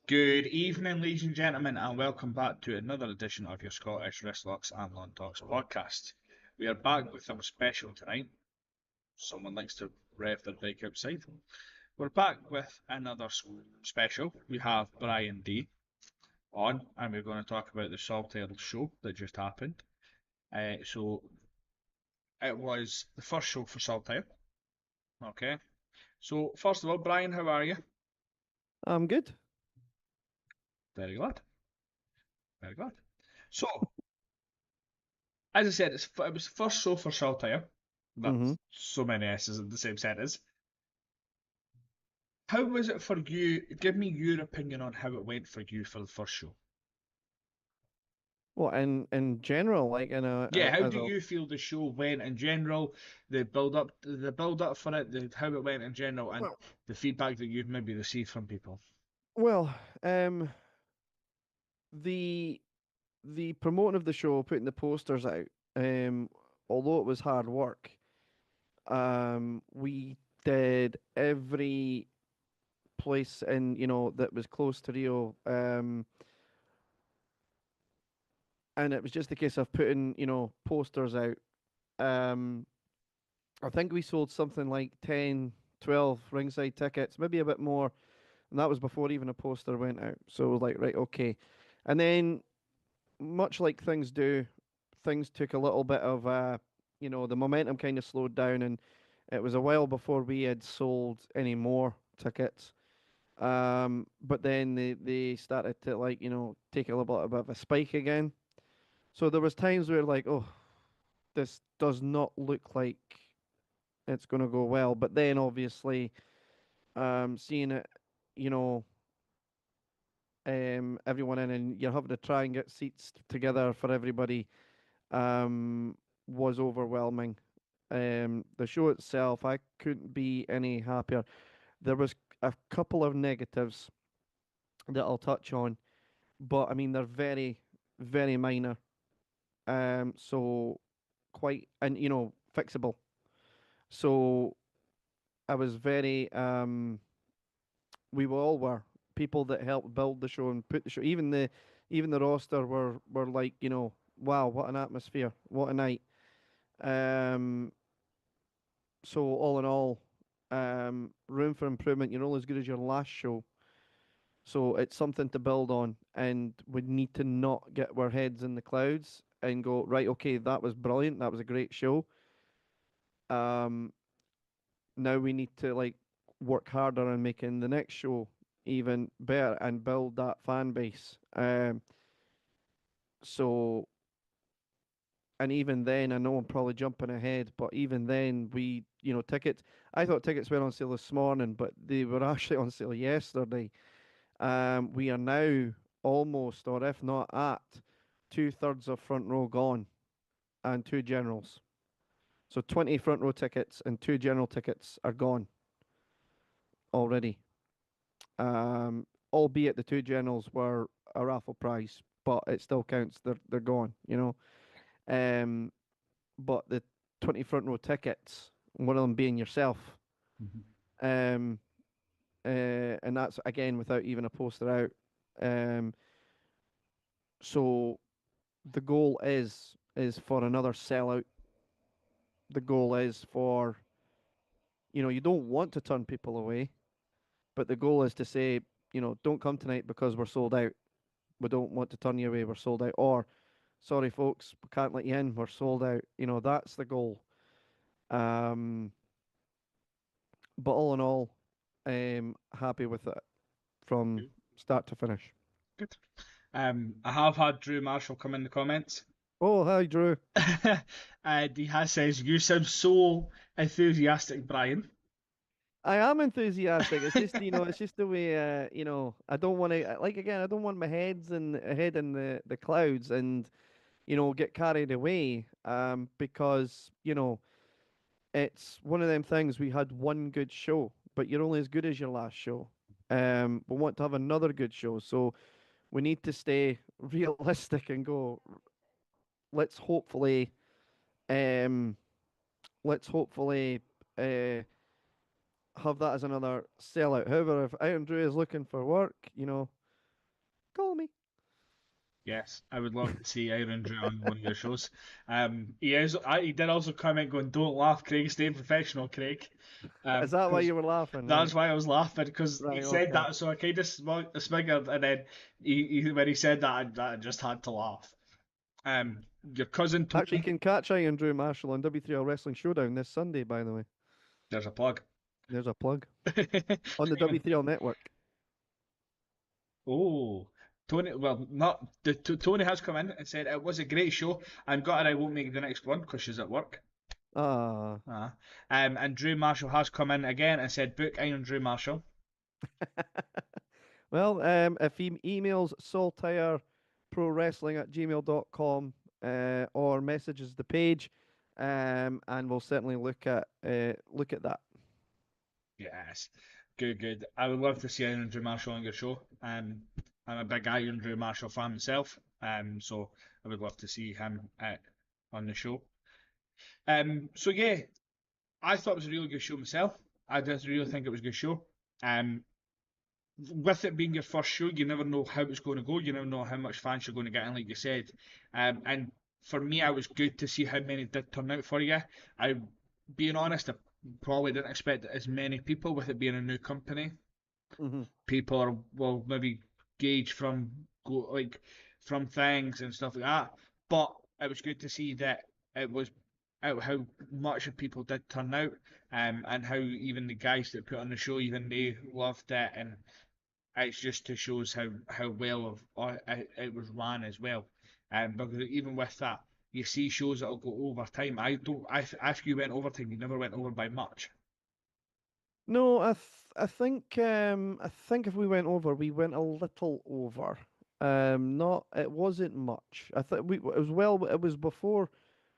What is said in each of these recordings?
Good evening, ladies and gentlemen, and welcome back to another edition of your Scottish Wristlocks and Lawn Talks podcast. We are back with something special tonight. Someone likes to rev their bike outside. We're back with another special. We have Bryan D on, and we're going to talk about the Saltire show that just happened. So it was the first show for Saltire. Okay. So first of all, Bryan, how are you? I'm good. Very glad. Very glad. So as I said, it was the first show for Saltire. hmm That's so many S's in the same sentence. How was it for you? Give me your opinion on how it went for you for the first show. Well, in general, like Yeah, how as do a you feel the show went in general? The build up for it, how it went in general, and well, the feedback that you've maybe received from people. well, the the promoting of the show, putting the posters out, although it was hard work, we did every place in that was close to Rio, and it was just a case of putting posters out. Um, I think we sold something like 10, 12 ringside tickets, maybe a bit more. And that was before even a poster went out. So it was like, right, okay. And then, much like things do, things took a little bit of, the momentum kind of slowed down. And it was a while before we had sold any more tickets. But then they started to, like, take a little bit of a spike again. So there was times where, like, oh, this does not look like it's going to go well. But then, obviously, seeing it, you know, everyone in, and you're having to try and get seats together for everybody, um, was overwhelming. The show itself, I couldn't be any happier. There was a couple of negatives that I'll touch on, but I mean they're very, very minor. So quite and fixable. So I was very we all were people that helped build the show and put the show. Even the roster were like, wow, what an atmosphere, what a night. Um, so all in all, room for improvement. You're only as good as your last show, so it's something to build on, and we need to not get our heads in the clouds and go right. Okay, that was brilliant. That was a great show. Um, Now we need to like work harder on making the next show even better and build that fan base. So and even then, I know I'm probably jumping ahead, but even then, tickets. I thought tickets were on sale this morning, but they were actually on sale yesterday. We are now almost, or if not at, two-thirds of front row gone and two generals. So 20 front row tickets and two general tickets are gone already. Albeit the two generals were a raffle prize, but it still counts. They're gone. Um, but the 20 front row tickets, one of them being yourself, Mhm. um, and that's again without even a poster out. Um, so the goal is for another sellout. The goal is for you don't want to turn people away, but the goal is to say don't come tonight because we're sold out. We don't want to turn you away. We're sold out. Or sorry, folks, we can't let you in. We're sold out. That's the goal. Um, but all in all, happy with it from Good. start to finish. Good. I have had Drew Marshall come in the comments. Oh, hi, Drew. And he has says you sound so enthusiastic, Bryan. I am enthusiastic. It's just, it's just the way, I don't want to, like, again, I don't want my head in the clouds and, get carried away. Because, it's one of them things. We had one good show, but you're only as good as your last show. We want to have another good show. So we need to stay realistic and go, let's hopefully, um, let's hopefully, uh, have that as another sellout. However, if Andrew is looking for work, call me. Yes, I would love to see Iron Drew on one of your shows. He did also comment going, "Don't laugh, Craig. Stay professional, Craig." Is that why Because you were laughing? that's Right. why I was laughing because he Right. said Okay. that, so I kind of smiggered, and then when he said that, I just had to laugh. Your cousin Actually, you Tony, can catch Iron Drew Marshall on W3L Wrestling Showdown this Sunday, by the way. there's a plug. There's a plug on the W3L network. Oh, Tony. Well, not Tony has come in and said it was a great show. I'm gutted I won't make the next one because she's at work. Ah. And Drew Marshall has come in again and said book Iron Drew Marshall. Well, if he emails Saltire Pro Wrestling at gmail.com or messages the page, and we'll certainly look at that. Yes, good, good. I would love to see Iron Drew Marshall on your show. I'm a big Iron Drew Marshall fan myself. So I would love to see him on the show. So yeah, I thought it was a really good show myself. I did really think it was a good show. Um, with it being your first show, you never know how it's going to go. You never know how much fans you're going to get in, like you said. And for me, I was good to see how many did turn out for you. I, being honest, I probably didn't expect as many people with it being a new company. Hmm. People are will maybe gauge from like from things and stuff like that. But it was good to see that it was out how much of people did turn out, and how even the guys that put on the show, even they loved it, and it's just to shows how well it was ran as well. Because even with that, you see shows that'll go overtime. I don't. If you went overtime, you never went over by much. No, I think if we went over, we went a little over. Not it wasn't much. I think we it was well. It was before.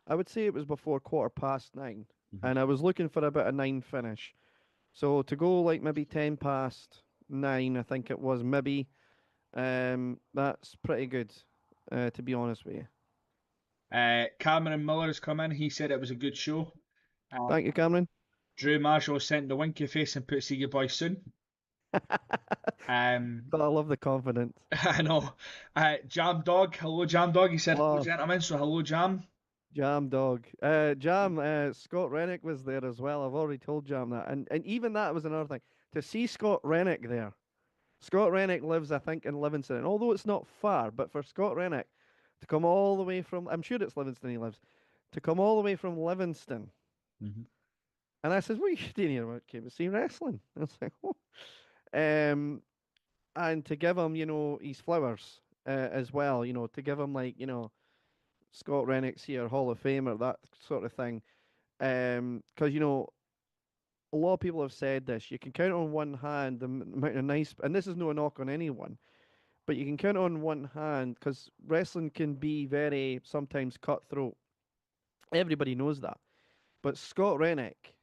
I would say it was before 9:15, Mhm. and I was looking for about a 9 finish. So to go like maybe 10 past 9, I think it was maybe. That's pretty good, to be honest with you. Cameron Miller has come in. He said it was a good show. Uh, Thank you, Cameron. Drew Marshall sent the winky face and put "see you boys soon." Um, But I love the confidence. I know. Jam Dog, hello Jam Dog. He said hello Oh, gentlemen, so hello Jam. Jam Dog. Jam, Scott Rennick was there as well. I've already told Jam that. And even that was another thing. To see Scott Rennick there. Scott Rennick lives, I think, in Livingston. And although it's not far, but for Scott Rennick to come all the way from, I'm sure it's Livingston he lives, to come all the way from Livingston. Mhm. And I says, what are you doing here? I came to see wrestling. I was like, oh. Um, and to give him, his flowers as well, to give him like, Scott Rennick's here, Hall of Famer, that sort of thing. Because a lot of people have said this. You can count on one hand the amount of nice, and this is no knock on anyone, but you can count on one hand because wrestling can be very sometimes cutthroat. Everybody knows that. But Scott Rennick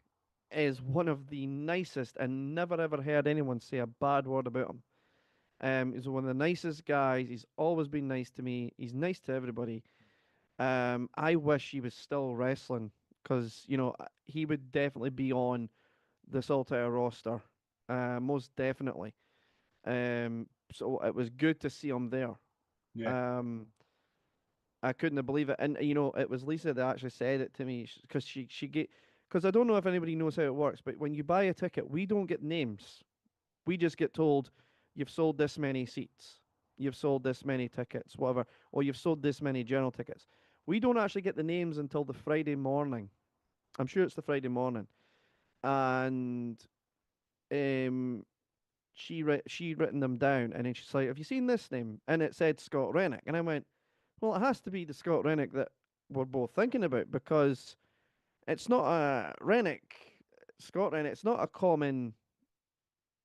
is one of the nicest, and never ever heard anyone say a bad word about him. He's one of the nicest guys. He's always been nice to me. He's nice to everybody. I wish he was still wrestling because he would definitely be on the Saltire roster, most definitely. So it was good to see him there. Yeah. Um, I couldn't believe it, and it was Lisa that actually said it to me because she get because I don't know if anybody knows how it works, but when you buy a ticket, we don't get names. We just get told you've sold this many seats, you've sold this many tickets, whatever, or you've sold this many general tickets. We don't actually get the names until the Friday morning. I'm sure it's the Friday morning, and um, she written them down, and then she's like, "Have you seen this name?" And it said Scott Rennick, and I went, "Well, it has to be the Scott Rennick that we're both thinking about because it's not a Rennick, Scott Rennick. It's not a common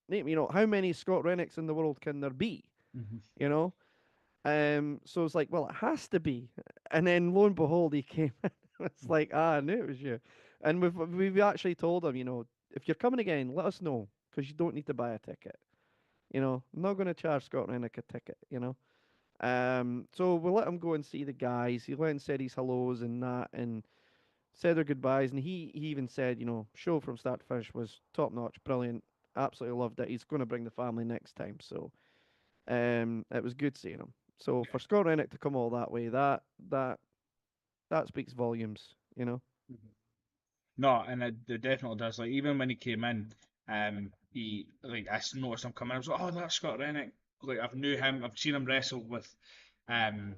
name. How many Scott Rennicks in the world can there be? Mhm. You know." So it's like, well, it has to be. And then lo and behold, he came in. It's like, I knew it was you. And we've actually told him, if you're coming again, let us know because you don't need to buy a ticket. I'm not going to charge Scott Rennick a ticket. So we let him go and see the guys. He went and said his hellos and that, and said their goodbyes. And he even said, show from start to finish was top notch, brilliant, absolutely loved it. He's going to bring the family next time. So It was good seeing him. So for Scott Rennick to come all that way, that speaks volumes, you know. Mhm. No, and it definitely does. Like even when he came in, he like noticed him coming. I was like, oh, that's Scott Rennick. Like I've knew him. I've seen him wrestle with, um,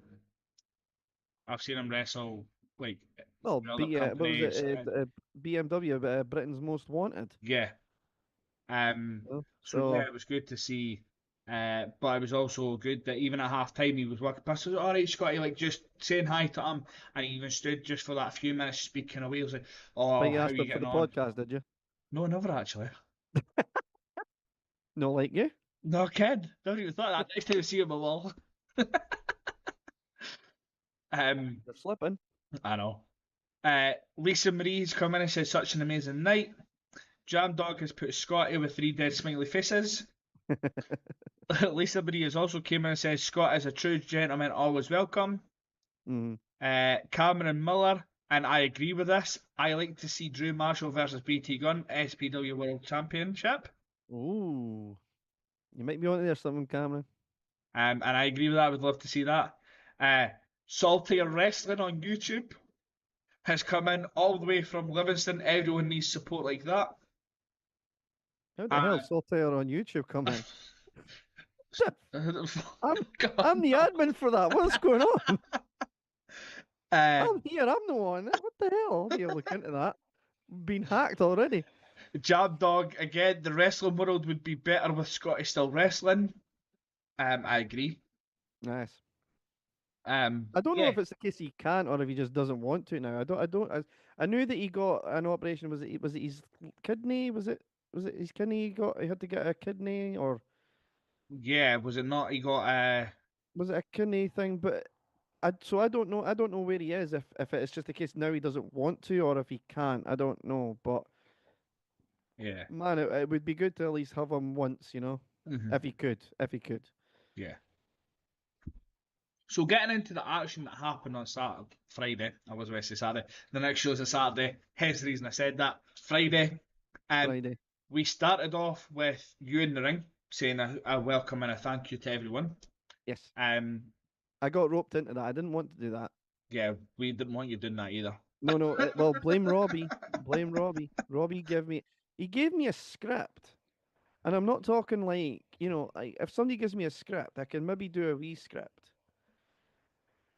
I've seen him wrestle like Well, for other what was companies. it? BMW, Britain's Most Wanted. Yeah. So yeah, So, it was good to see. But it was also good that even at half time he was walking past. I was like, all right, Scotty, like just saying hi to him, and he even stood just for that few minutes speaking away. I was like, but oh, you how are asked you him for getting the on? podcast, did you? No, never actually. No, like you? No kid. Never even thought that. Next time I see him, I will. Um, You're slipping. I know. Lisa Marie's come in and said such an amazing night. Jam Dog has put Scotty with three dead smiley faces. Lisa Marie has also came in and said Scott is a true gentleman, always welcome. Mm. Cameron Miller, and I agree with this. I like to see Drew Marshall versus BT Gunn, SPW World Championship. Ooh, you might be onto there something, Cameron. And I agree with that. I would love to see that. Saltire Wrestling on YouTube has come in all the way from Livingston. Everyone needs support like that. How the hell Uh, Saltire on YouTube come in? I'm God, I'm the no. admin for that. What's going on? Uh, I'm here. I'm the one. What the hell? I'll be able to look into that. Been hacked already. Jab Dog again. The wrestling world would be better with Scotty still wrestling. I agree. Nice. I don't know Yeah, if it's the case he can't or if he just doesn't want to now. I don't. I don't. I knew that he got an operation. Was it his kidney? Was it his kidney? He got. He had to get a kidney, or yeah. Was it not? He got was it a kidney thing? But so I don't know. I don't know where he is. If it's just the case now he doesn't want to, or if he can't. I don't know. But yeah. man, it would be good to at least have him once. Hmm. If he could. If he could. Yeah. So getting into the action that happened on Saturday, Friday, I was going to say Saturday. The next show's a Saturday. Hence the reason I said that. Friday. Um, Friday. we started off with you in the ring saying a welcome and a thank you to everyone. Yes. Um, I got roped into that. I didn't want to do that. yeah, we didn't want you doing that either. No, no. Well, blame Robbie. Blame Robbie. He gave me a script, and I'm not talking like if somebody gives me a script, I can maybe do a wee script.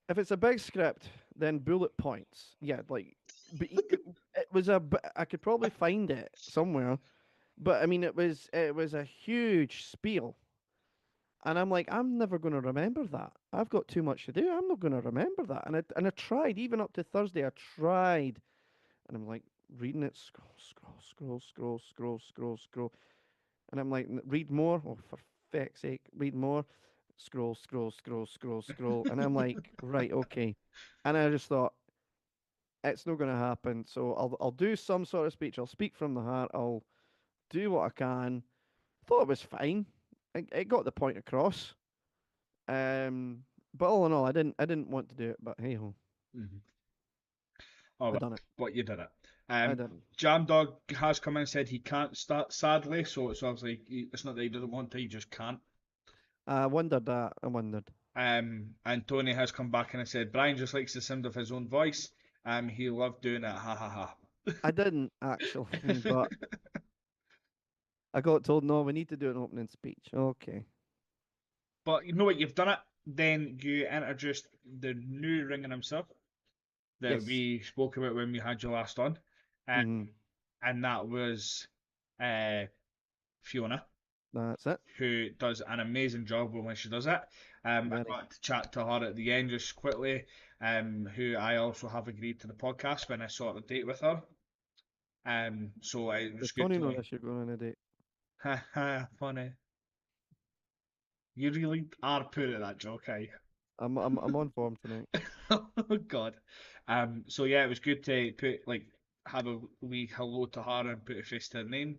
If it's a big script, then bullet points. Yeah, like, but it was I could probably find it somewhere, but I mean, it was a huge spiel, and I'm like, I'm never going to remember that. I've got too much to do. I'm not going to remember that. And I tried even up to Thursday. I tried. And I'm like reading it, scroll, scroll, scroll, scroll, scroll, scroll, scroll. And I'm like, read more. Oh, for feck's sake, read more. Scroll, scroll, scroll, scroll, scroll. And I'm like, right, okay. And I just thought, it's not going to happen. So I'll do some sort of speech. I'll speak from the heart. I'll do what I can. Thought it was fine. It got the point across. Um, but all in all, I didn't want to do it. But hey ho, Mhm. All I right, done it. but you did it. I did it. Jam Dog has come in and said he can't start, sadly, so it's obviously it's not that he doesn't want to, he just can't. I wondered that. I wondered. And Tony has come back and said Brian just likes the sound of his own voice. He loved doing it. Ha ha I didn't actually, ha. but I got told no. We need to do an opening speech. Okay. But you know what? You've done it. Then you introduced the new ringer himself that Yes. we spoke about when we had you last on, um, Mm-hmm. and that was uh, Fiona, That's it. who does an amazing job when she does it. I Very. got to chat to her at the end just quickly, who I also have agreed to the podcast when I sort a date with her. So it Does was good Tony to know like, that you're going on a date? ha ha, funny. You really are put at that joke, eh? I'm on form tonight. Oh God. So yeah, it was good to put like have a wee hello to her and put a face to her name.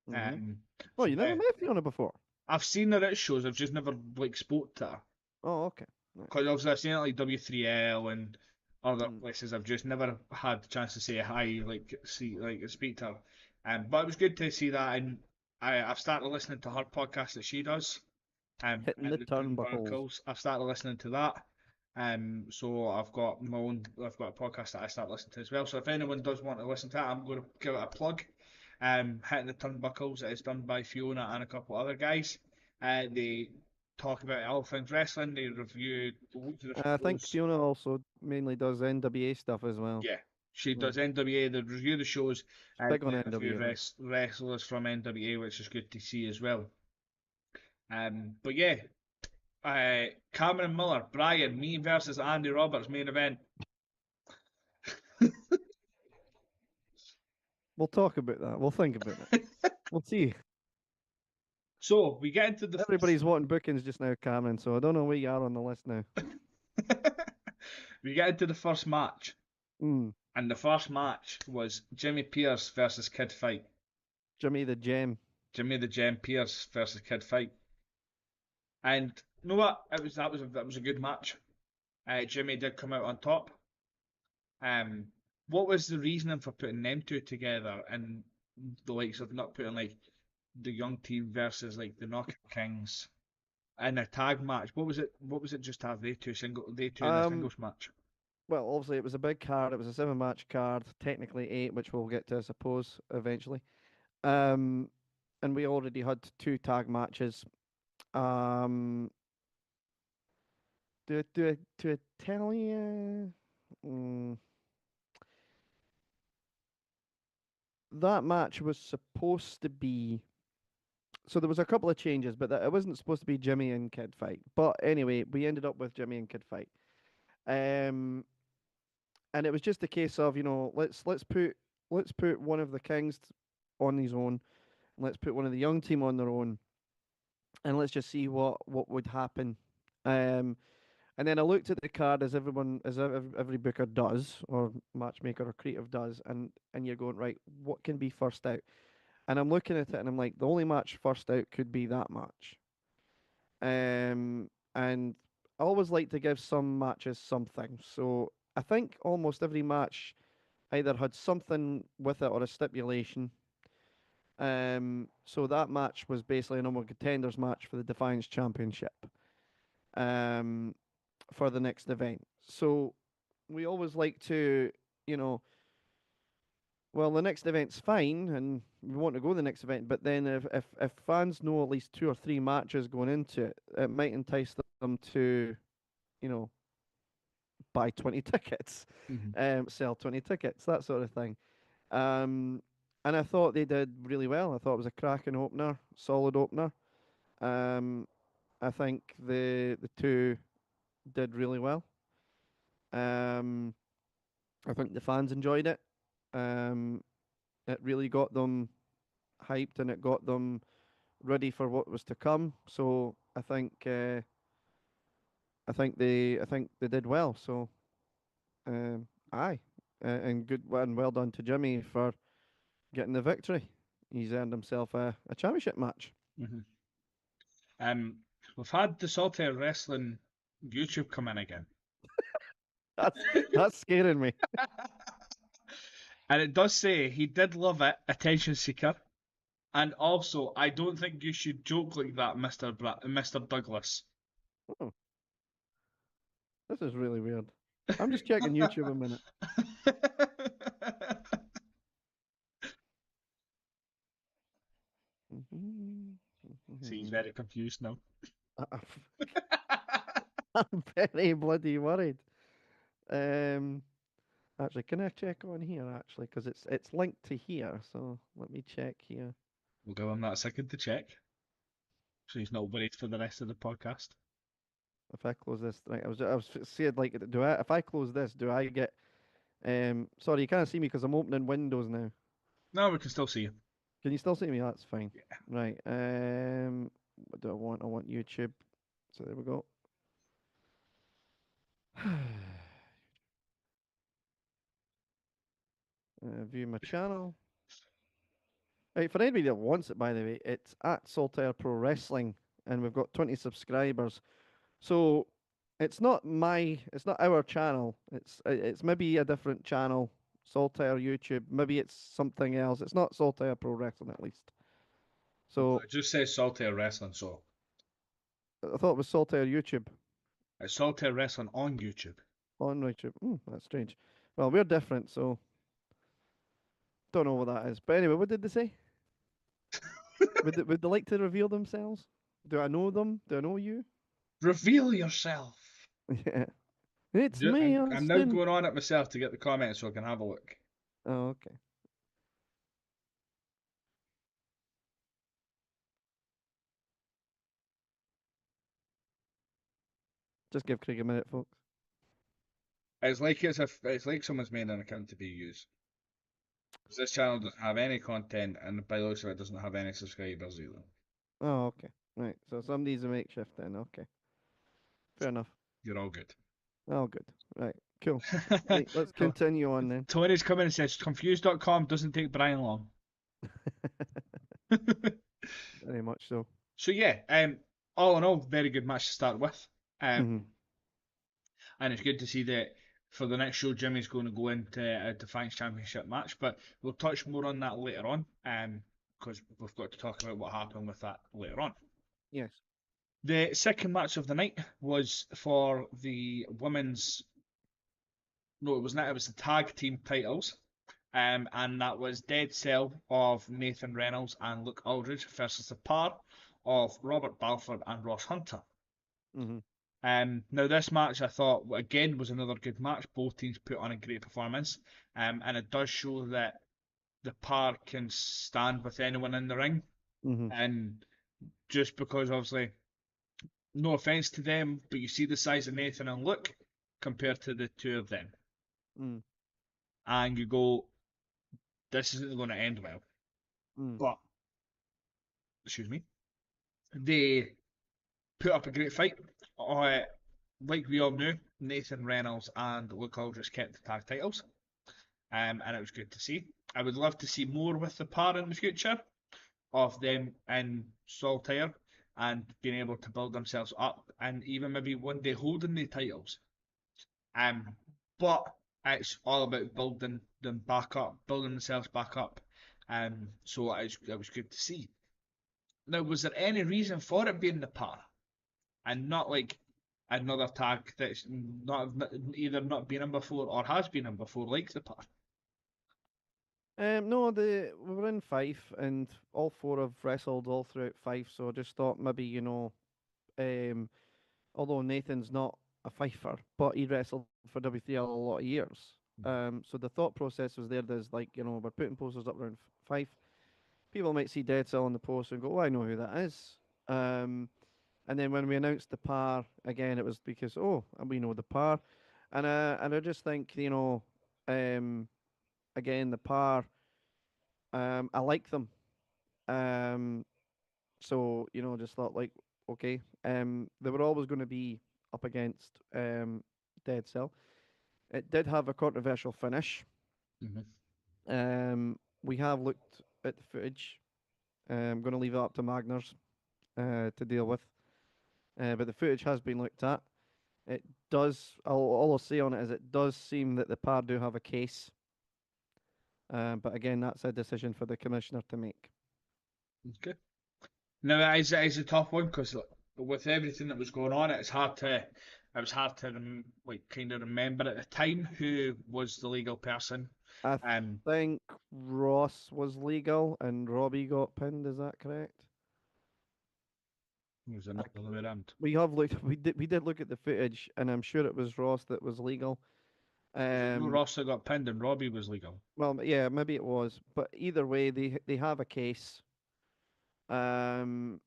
Mm-hmm. Um, Oh, so you never yeah, met Fiona before? I've seen her at shows. I've just never like spoke to her Oh, okay. Nice. because obviously I've seen it like W3L and other Mm. places. I've just never had the chance to say hi, like see, like speak to her. But it was good to see that, and I've started listening to her podcast that she does. Hitting the Hitting the turnbuckles. Turnbuckles. I've started listening to that. So I've got my own. I've got a podcast that I start listening to as well. So if anyone does want to listen to that, I'm going to give it a plug. Hitting the Turnbuckles. It's done by Fiona and a couple other guys. They talk about all things wrestling. They review loads of I different think shows. Fiona also mainly does NWA stuff as well. Yeah, she So does NWA. They review the shows and big on they review NWA. wrestlers from NWA, which is good to see as well. But yeah, Cameron Miller, Bryan, me versus Andy Roberts main event. We'll talk about that. We'll think about it. We'll see. So we get into the first. Everybody's wanting bookings just now, Cameron. So I don't know where you are on the list now. We get into the first match, Mm, and the first match was Jimmy Pierce versus Kid Fight. Jimmy the Gem. Jimmy the Gem Pierce versus Kid Fight, and you know what? That was a good match. Jimmy did come out on top. Um, what was the reasoning for putting them two together and the likes of not putting like the young team versus like the Knockout Kings in a tag match? What was it? What was it? Just to have they two in a Um, singles match? well, obviously it was a big card. It was a 7 match card, technically 8, which we'll get to, I suppose, eventually. Um, and we already had 2 tag matches. Um, do I tell you? Mm, that match was supposed to be. So there was a couple of changes, but it wasn't supposed to be Jimmy and Kid Fight. But anyway, we ended up with Jimmy and Kid Fight. Um, and it was just a case of, let's put one of the Kings on his own, and let's put one of the young team on their own, and let's just see what would happen. Um, and then I looked at the card as every booker does, or matchmaker or creative does, and you're going, right, what can be first out? And I'm looking at it and I'm like, the only match first out could be that match. And I always like to give some matches something. So I think almost every match either had something with it or a stipulation. So that match was basically a normal contenders match for the Defiance Championship. Um, for the next event. So we always like to, you know, well, the next event's fine, and we want to go to the next event. But then, if fans know at least 2 or 3 matches going into it, it might entice them to, you know, buy 20 tickets, Mm-hmm. sell 20 tickets, that sort of thing. Um, and I thought they did really well. I thought it was a cracking opener, solid opener. Um, I think the two did really well. Um, I think the fans enjoyed it. Um, it really got them hyped and it got them ready for what was to come. So I think they did well. So aye, and good and well done to Jimmy for getting the victory. He's earned himself a championship match. Mm-hmm. Um, we've had the Saltire Wrestling YouTube come in again. That's that's scaring me. And it does say he did love it, attention seeker. And also, I don't think you should joke like that, Mr. Douglas. Oh, this is really weird. I'm just checking YouTube a minute. See, he's very confused now. I'm very bloody worried. Um, Actually, can I check on here actually? Because it's linked to here. So let me check here. We'll give him that second to check, so he's not worried for the rest of the podcast. If I close this, right? I was saying like, do I? If I close this, do I get? Sorry, you can't see me because I'm opening Windows now. No, we can still see you. Can you still see me? That's fine. Yeah. Right. What do I want? I want YouTube. So there we go. View my channel. Right, for anybody that wants it, by the way, it's at Saltire Pro Wrestling, and we've got 20 subscribers. So it's not our channel. It's maybe a different channel, Saltire YouTube. Maybe it's something else. It's not Saltire Pro Wrestling at least. So It just says Saltire Wrestling, so I thought it was Saltire YouTube It's Saltire Wrestling on YouTube. on YouTube. That's strange. Well, we're different, so don't know what that is. But anyway, what did they say? Would they like to reveal themselves? Do I know them? Do I know you? Reveal yourself. Yeah. It's me, I'm now Austin. going on it myself to get the comments so I can have a look. Oh, okay. Just give Craig a minute, folks. It's like someone's made an account to be used. Because this channel doesn't have any content, and by the looks of it, doesn't have any subscribers either. Oh, okay. Right. So somebody's a makeshift then. Okay. Fair enough. You're all good. Oh, good. Right. Cool. Right. Let's continue on then. Tony's coming and says confused.com doesn't take Bryan long. Very much so. So yeah, all in all, very good match to start with. Hmm. And it's good to see that for the next show, Jimmy's going to go into a Defiance Championship match, but we'll touch more on that later on, because we've got to talk about what happened with that later on. Yes. The second match of the night was for the women's. No, it was not. It was the tag team titles, and that was Dead Cell of Nathan Reynolds and Luke Aldridge versus the pair of Robert Balfour and Ross Hunter. Hmm. Now this match I thought again was another good match. Both teams put on a great performance, and it does show that the pair can stand with anyone in the ring. Hmm. And just because obviously, no offense to them, but you see the size of Nathan and Luke compared to the two of them, Mm. and you go, this isn't going to end well. Mm. But excuse me, they put up a great fight. Like we all knew, Nathan Reynolds and Luke Aldridge kept the tag titles, and it was good to see. I would love to see more with the pair in the future of them in Saltire and being able to build themselves up and even maybe one day holding the titles. But it's all about building them back up, building themselves back up. So it was good to see. Now, was there any reason for it being the pair and not like another tag that's not either not been in before or has been in before, like the pair? No, we were in Fife, and all four have wrestled all throughout Fife. So I just thought maybe um, although Nathan's not a Fifer, but he wrestled for W3 a lot of years. So the thought process was there. There's like we're putting posters up around Fife. People might see Dead Cell on the poster and go, "Oh, I know who that is." Um, and then when we announced the par again, it was because we know the par, and I just think again the par. I like them. Um, so just thought like, okay. They were always going to be up against Dead Cell. It did have a controversial finish. Mm-hmm. We have looked at the footage. I'm going to leave it up to Magners to deal with. But the footage has been looked at. It does. All I'll say on it is it does seem that the pair do have a case. But again, that's a decision for the commissioner to make. Okay. Now it is a tough one because with everything that was going on, it was hard to like kind of remember at the time who was the legal person. I Um, think Ross was legal and Robbie got pinned. Is that correct? was it I not the other way around? We have looked. We did look at the footage, and I'm sure it was Ross that was legal. Was it no Um, Ross that got pinned and Robbie was legal? yeah, maybe it was, but either way, they have a case. Um,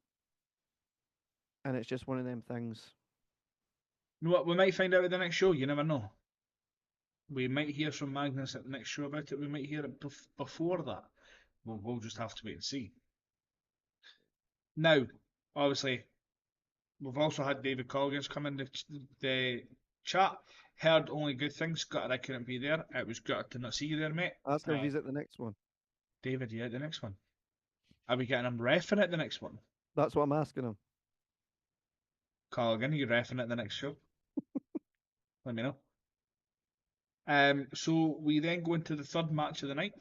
and it's just one of them things. You know what? We might find out at the next show. You never know. We might hear from Magnus at the next show about it. We might hear it before that. We'll just have to wait and see. Now, obviously, we've also had David Collins come in the chat. Heard only good things. Gutted I couldn't be there. It was gutted to not see you there, mate. Ask him if he's at the next one. David, yeah, the next one. Are we getting him refing at the next one? That's what I'm asking him. Colgan, are you refing at the next show? Let me know. So we then go into the third match of the night,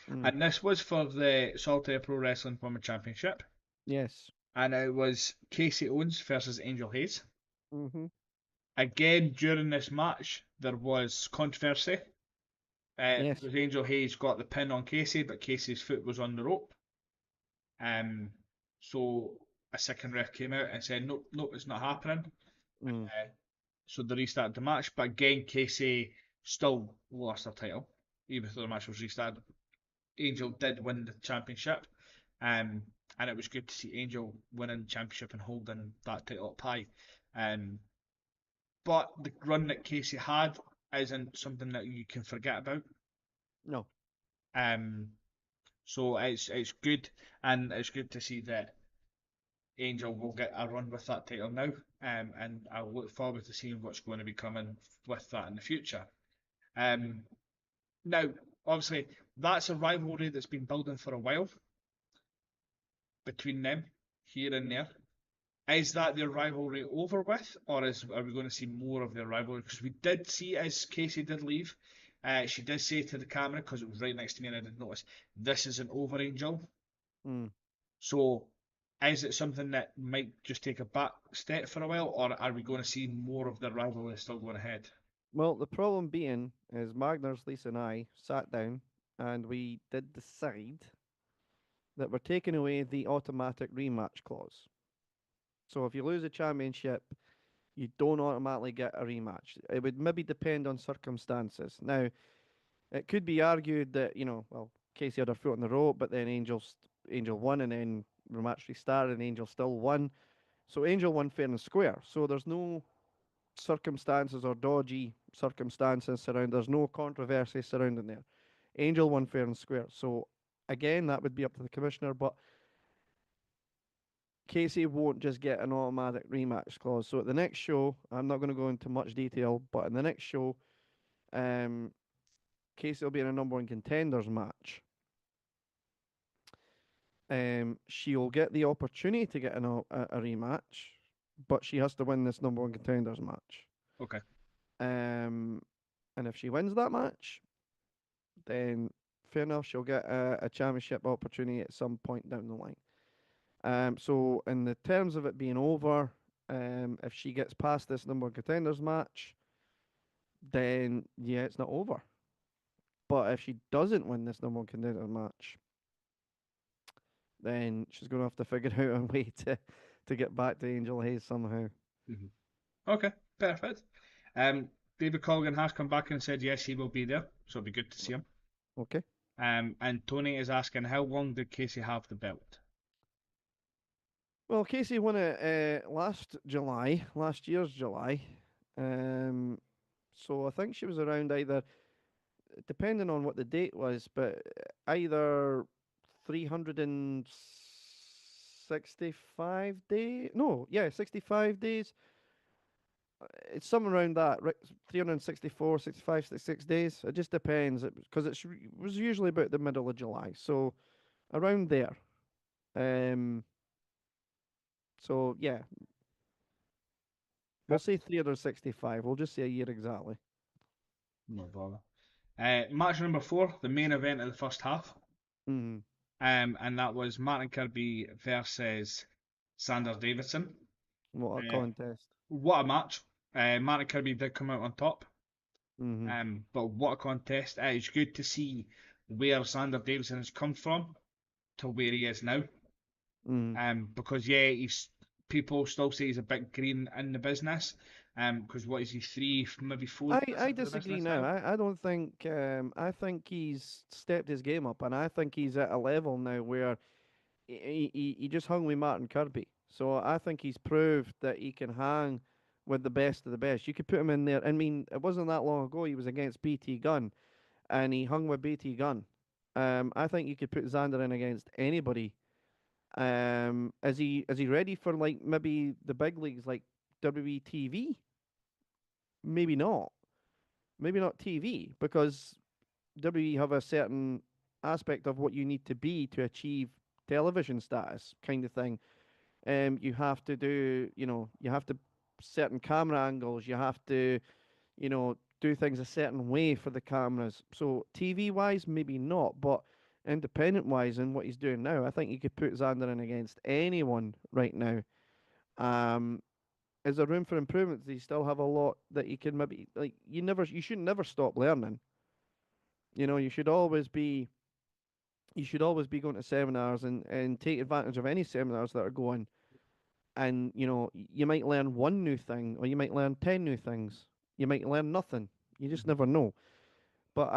Mm. and this was for the Saltire Pro Wrestling Women's Championship. Yes. and it was Casey Owens versus Angel Hayes. Mhm. Again, during this match, there was controversy Yes. because Angel Hayes got the pin on Casey, but Casey's foot was on the rope. Um, so a second ref came out and said, "Nope, nope, it's not happening." Mm. Uh, so they restarted the match, but again, Casey still lost her title, even though the match was restarted. Angel did win the championship, um, and it was good to see Angel winning the championship and holding that title up high. Um, but the run that Casey had isn't something that you can forget about. No. Um, so it's good, and it's good to see that Angel will get a run with that title now. And I look forward to seeing what's going to be coming with that in the future. Um, now, obviously, that's a rivalry that's been building for a while between them, here and there. Is that their rivalry over with, or are we going to see more of their rivalry? Because we did see, as Casey did leave, she did say to the camera, because it was right next to me and I didn't notice, this isn't over, Angel. Mm. So is it something that might just take a back step for a while, or are we going to see more of the rivalry still going ahead? Well, the problem being is Magnus, Lisa, and I sat down and we did decide that we're taking away the automatic rematch clause. So if you lose a championship, you don't automatically get a rematch. It would maybe depend on circumstances. Now, it could be argued that, well, Casey had her foot on the rope, but then Angel won, and then the match restarted, and Angel still won. So Angel won fair and square. So there's no circumstances or dodgy circumstances surrounding. There's no controversy surrounding there. Angel won fair and square. So again, that would be up to the commissioner, but Casey won't just get an automatic rematch clause. So at the next show, I'm not going to go into much detail, but in the next show, um, Casey will be in a number one contenders match. She'll get the opportunity to get a rematch, but she has to win this number one contenders match. Okay. Um, and if she wins that match, then fair enough, she'll get a championship opportunity at some point down the line. So in the terms of it being over, if she gets past this number one contenders match, then yeah, it's not over. But if she doesn't win this number one contenders match, then she's going to have to figure out a way to get back to Angel Hayes somehow. Mhm. Okay, perfect. Um, David Colgan has come back and said yes, he will be there, so it'll be good to see him. Okay. And Tony is asking, how long did Casey have the belt? Well, Casey won it last year's July. Um, so I think she was around either, depending on what the date was, but either 365 days. No, yeah, 65 days. It's something around that, right? 364, 65, 66 days. It just depends because it was usually about the middle of July. So around there. Um, so yeah, we'll say 365. We'll just say a year exactly. No bother. Match number four, the main event of the first half. Mm, And that was Martin Kirby versus Sanders Davidson. what a Uh, contest. what a match. Martin Kirby did come out on top. Mm-hmm. But what a contest. It's good to see where Sanders Davidson has come from to where he is now. Mm. Because yeah, he's people still say he's a bit green in the business. Because what is he, three, maybe 4 years I into the disagree business now. now? I don't think I think he's stepped his game up, and I think he's at a level now where he just hung with Martin Kirby. So I think he's proved that he can hang with the best of the best. You could put him in there. I mean, it wasn't that long ago he was against BT Gunn, and he hung with BT Gunn. I think you could put Xander in against anybody. Is he ready for like maybe the big leagues like WWE TV? Maybe not. Maybe not TV because WWE have a certain aspect of what you need to be to achieve television status, kind of thing. You have to do, you have to certain camera angles. You have to, do things a certain way for the cameras. So TV wise, maybe not, but independent wise and what he's doing now, I think you could put Xander in against anyone right now. Um, is there room for improvement? Does he still have a lot that he can maybe like? You should never stop learning. You know, you should always be going to seminars and take advantage of any seminars that are going. And you know, you might learn one new thing, or you might learn 10 new things. You might learn nothing. You just Mhm. never know. But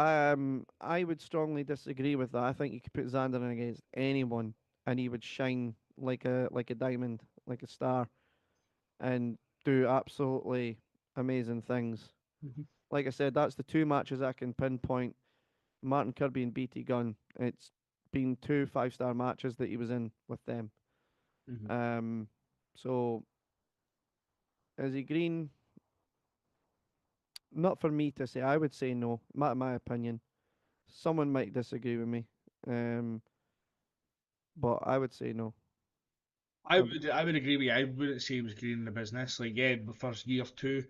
I would strongly disagree with that. I think you could put Xander in against anyone, and he would shine like a diamond, like a star, and do absolutely amazing things. Mhm. Like I said, that's the two matches I can pinpoint. Martin Kirby and BT Gunn. It's been two 5-star matches that he was in with them. Mhm. Um, so is he green? Not for me to say. I would say no. My opinion. Someone might disagree with me. Um, but I would say no. I would agree with you. I wouldn't say he was green in the business. Like, yeah, the first year or two,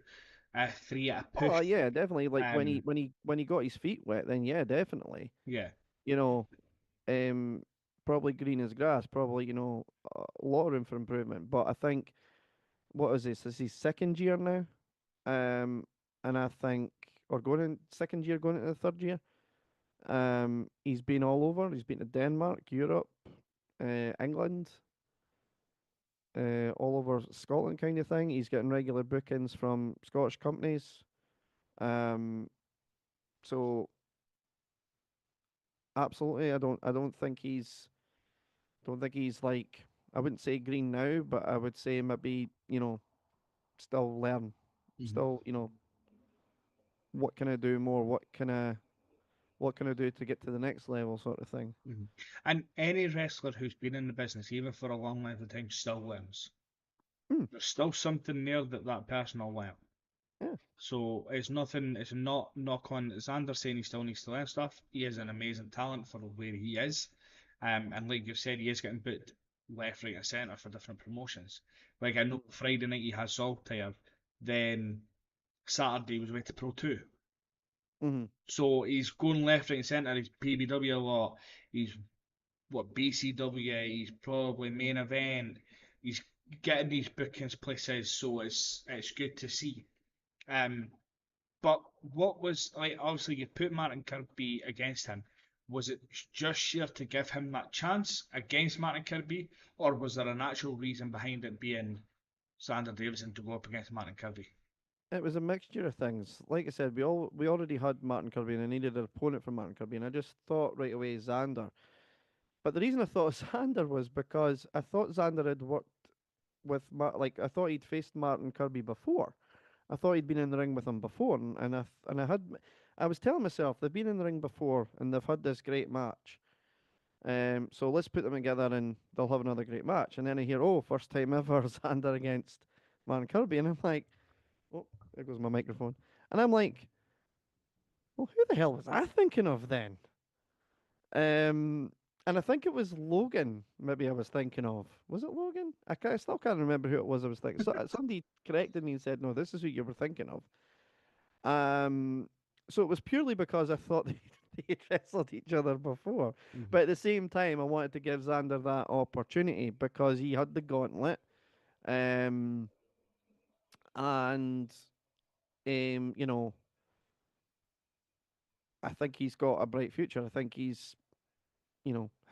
three at a Oh push. yeah, definitely. Like Um, when he got his feet wet, then yeah, definitely. yeah. You know, um, probably green as grass. Probably a lot of room for improvement. But I think what is this? This is his second year now. And I think or going in second year, going into the third year. He's been all over. He's been to Denmark, Europe, England, all over Scotland, kind of thing. He's getting regular bookings from Scottish companies. Um, so absolutely, don't think he's like, I wouldn't say green now, but I would say maybe still learn, Mhm. still what can I do more? What can I do to get to the next level, sort of thing. Mhm. And any wrestler who's been in the business, even for a long length of time, still learns. Hmm, There's still something there that that person will learn. yeah. So it's nothing. It's not knock on Xander saying he still needs to learn stuff. He is an amazing talent for where he is, and like you've said, he is getting booked left, right, and centre for different promotions. Like I know Friday night he has Saltire, then Saturday was with the Pro 2. Mm-hmm. So he's going left, right, and centre. He's PBW a lot. He's what BCW. He's probably main event. He's getting these bookings places, so it's good to see. Um, but what was like? Obviously, you put Martin Kirby against him. Was it just sheer to give him that chance against Martin Kirby, or was there an actual reason behind it being Sander Davison to go up against Martin Kirby? It was a mixture of things. Like I said, we already had Martin Kirby, and I needed an opponent for Martin Kirby, and I just thought right away Xander. But the reason I thought Xander was because I thought Xander had worked with like I thought he'd faced Martin Kirby before. I thought he'd been in the ring with him before, I was telling myself they've been in the ring before and they've had this great match. So let's put them together and they'll have another great match. And then I hear, oh, first time ever Xander against Martin Kirby, and I'm like, oh, there goes my microphone. And I'm like, well, who the hell was I thinking of then? Um, and I think it was Logan. Maybe I was thinking of. Was it Logan? I still can't remember who it was. I was thinking. So somebody corrected me and said, "No, this is who you were thinking of." Um, so it was purely because I thought they wrestled each other before, Mhm. but at the same time, I wanted to give Xander that opportunity because he had the gauntlet. Um, and you know, I think he's got a bright future. I think he's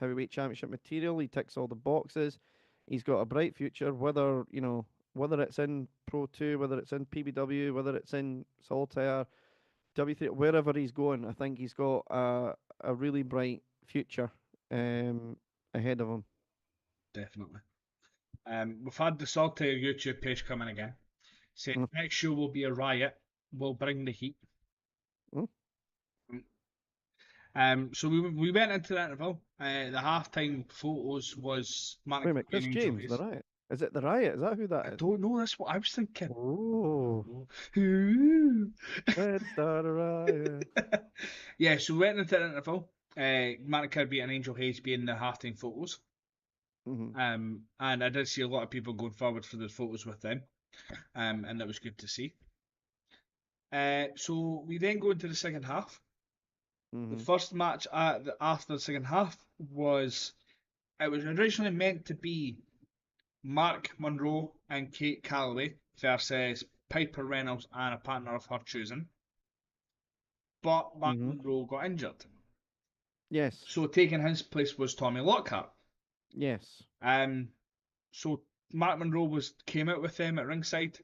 heavyweight championship material. He ticks all the boxes. He's got a bright future. Whether it's in Pro 2, whether it's in PBW, whether it's in Saltire, W3, wherever he's going, I think he's got a really bright future um, ahead of him. Definitely. We've had the Saltire YouTube page coming again. Saying Mm, next show will be a riot. We'll bring the heat. mm. So we went into the interval. The halftime photos was Wait Manic a minute, and Chris Angel James, the Hayes. Riot. Is it the Riot? Is that who I that is? don't know. That's what I was thinking. Oh, let's start a riot. Yeah, so we went into the interval. Manic Kirby and Angel Hayes being the halftime photos. Hmm. And I did see a lot of people going forward for the photos with them. And that was good to see. So we then go into the second half. The Mhm. first match after the second half it was originally meant to be Mark Monroe and Kate Calloway versus Piper Reynolds and a partner of her choosing, but Mark Mhm. Monroe got injured. Yes. So taking his place was Tommy Lockhart. Yes. Um, so Mark Monroe came out with them at ringside.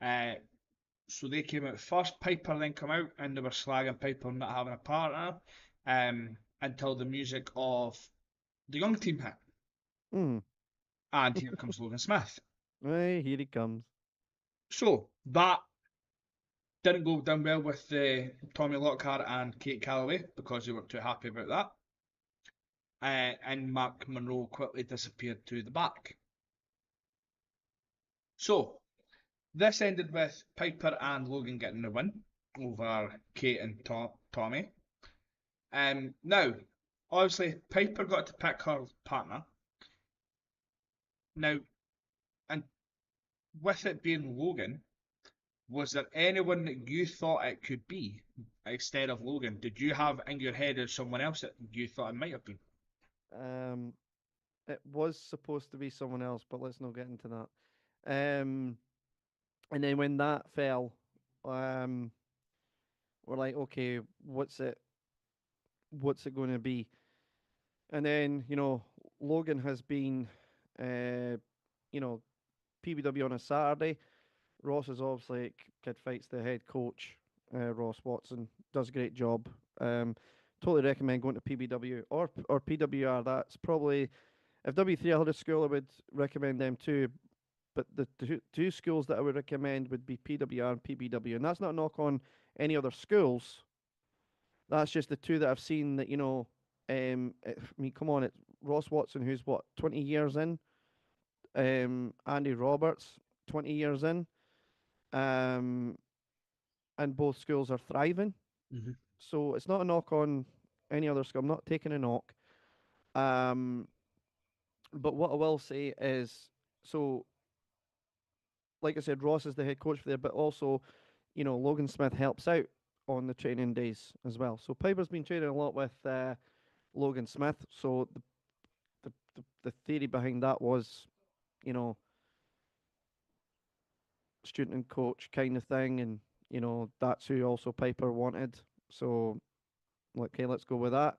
Uh, so they came out first. Piper then come out and they were slagging Piper not having a partner. Until the music of the young team hit, Mhm. and here comes Logan Smith. Hey, here he comes. So that didn't go down well with Tommy Lockhart and Kate Calloway because they weren't too happy about that. And Mark Monroe quickly disappeared to the back. So this ended with Piper and Logan getting the win over Kate and Tommy. Now, obviously, Piper got to pick her partner. Now, and with it being Logan, was there anyone that you thought it could be instead of Logan? Did you have in your head as someone else that you thought it might have been? Um, it was supposed to be someone else, but let's not get into that. And then when that fell, um, we're like, okay, what's it going to be? And then Logan has been, uh, you know, PBW on a Saturday. Ross is obviously kid fights the head coach. Ross Watson does a great job. Um, totally recommend going to PBW or PWR. That's probably if W3 had a school, I would recommend them too. But the two schools that I would recommend would be PWR and PBW, and that's not a knock on any other schools. That's just the two that I've seen that I mean, come on, it's Ross Watson, who's what 20 years in. Andy Roberts, 20 years in. Um, and both schools are thriving. Mm-hmm. So it's not a knock on any other school. I'm not taking a knock. Um, but what I will say is, so like I said, Ross is the head coach for there, but also, Logan Smith helps out on the training days as well. So Piper's been training a lot with Logan Smith. So the theory behind that was, you know, student and coach kind of thing, and that's who also Piper wanted. So okay, let's go with that.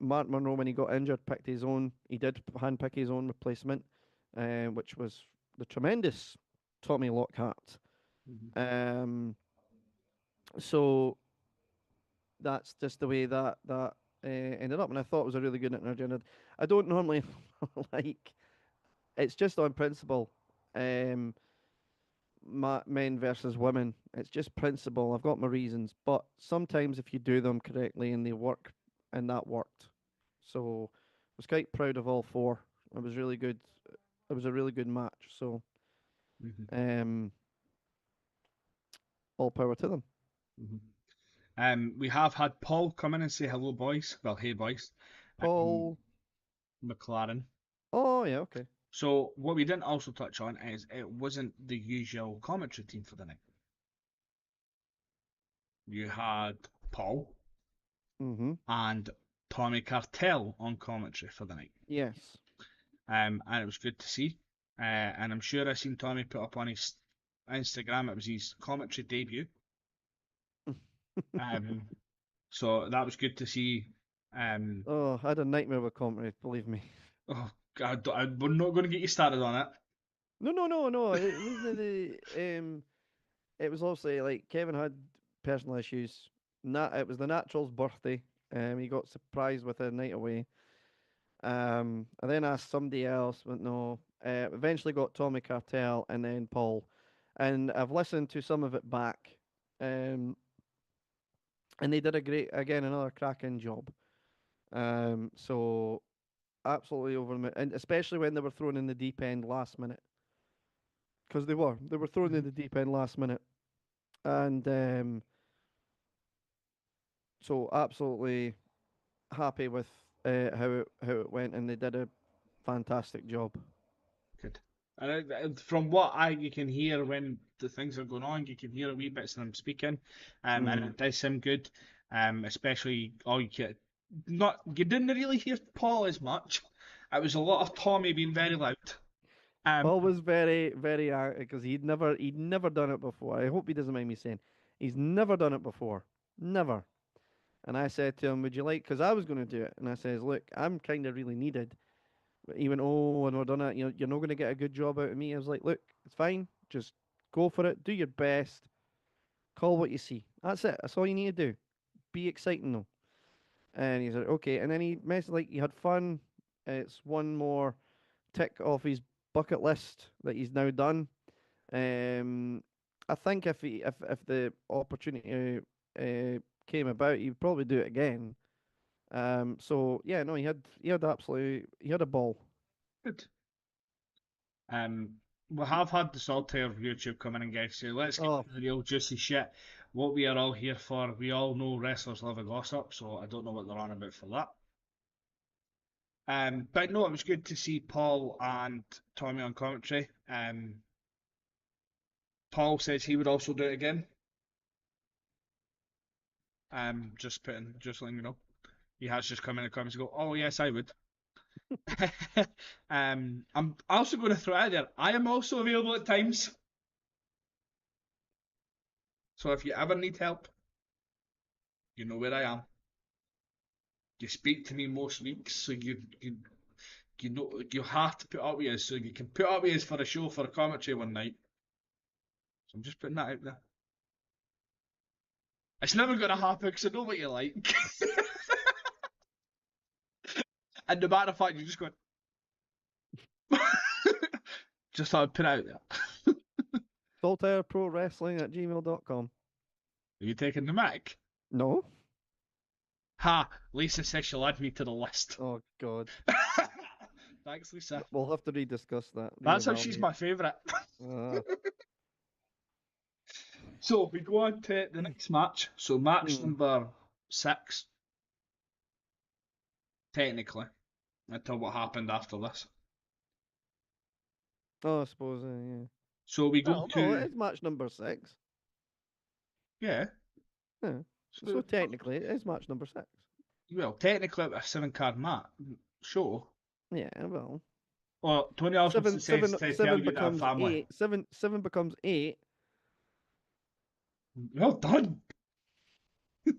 Mark Monroe, when he got injured, picked his own. He did handpick his own replacement, which was the tremendous Tommy Lockhart. Mm-hmm. Um, so that's just the way that ended up, and I thought it was a really good energy. And I don't normally like. It's just on principle. Um, Men versus women. It's just principle. I've got my reasons, but sometimes if you do them correctly and they work, and that worked. So I was quite proud of all four. It was really good. It was a really good match. So Mm-hmm. um, all power to them. Mm-hmm. We have had Paul come in and say hello, boys. Well, hey, boys. Um, Paul. McLaren. Oh yeah, okay. So what we didn't also touch on is it wasn't the usual commentary team for the night. You had Paul Mhm. and Tommy Cartel on commentary for the night. Yes. And it was good to see. And I'm sure I seen Tommy put up on his Instagram. It was his commentary debut. Um, so that was good to see. Um, Oh, I had a nightmare with comedy. Believe me. oh God, we're not going to get you started on it. No, no, no, no. It wasn't the. It was obviously like Kevin had personal issues. It was the natural's birthday. He got surprised with a night away. I then asked somebody else, but no. Eventually got Tommy Cartel and then Paul, and I've listened to some of it back. Um, and they did a great, again, another cracking job. So absolutely over the moon, and especially when they were thrown in the deep end last minute, because they were thrown in Mhm, the deep end last minute, and so absolutely happy with how it went, and they did a fantastic job. good. And from what you can hear when the things are going on, you can hear a wee bits of them speaking, and Mm. it does sound good. Especially you didn't really hear Paul as much. It was a lot of Tommy being very loud. Um, Paul was very, very angry because he'd never done it before. I hope he doesn't mind me saying he's never done it before, never. And I said to him, "Would you like?" Because I was going to do it, and I says, "Look, I'm kind of really needed." But he went, "Oh, when we're done it, you're not going to get a good job out of me." I was like, "Look, it's fine. Just go for it. Do your best. Call what you see. That's it. That's all you need to do. Be exciting though." And he said, "Okay." And then he messaged like he had fun. It's one more tick off his bucket list that he's now done. Um, I think if the opportunity came about, he'd probably do it again. So yeah, no, he had a ball. good. Um, we have had the Saltire YouTube come in and guys say, let's get Oh, to the real juicy shit. What we are all here for. We all know wrestlers love a gossip, so I don't know what they're on about for that. But no, it was good to see Paul and Tommy on commentary. Paul says he would also do it again. Just letting you know. He has just come in the comments and go, oh yes, I would. I'm also going to throw out there, I am also available at times. So if you ever need help, you know where I am. You speak to me most weeks, so you know you have to put up with us, so you can put up with us for a show for a commentary one night. So I'm just putting that out there. It's never going to happen because I know what you like. And no matter of fact, you just go, just thought I'd put it out there. Saltire Pro Wrestling at gmail.com. Are you taking the mic? No. Ha! Lisa says she'll add me to the list. Oh God. Thanks, Lisa. We'll have to rediscuss that. That's how she's Reevaluate. my favourite. Uh, So we go on to the next match. So match hmm. number 6, technically, until what happened after this. Oh, I suppose. Yeah. So we go Well, no, to, it is match number 6. yeah. Yeah. So So technically, it is match number 6. well, technically a 7 card match show. Yeah. Well, Well, Tony Osmondson seven, says seven, to tell seven you that a becomes family. 8. Seven becomes 8. Well done. So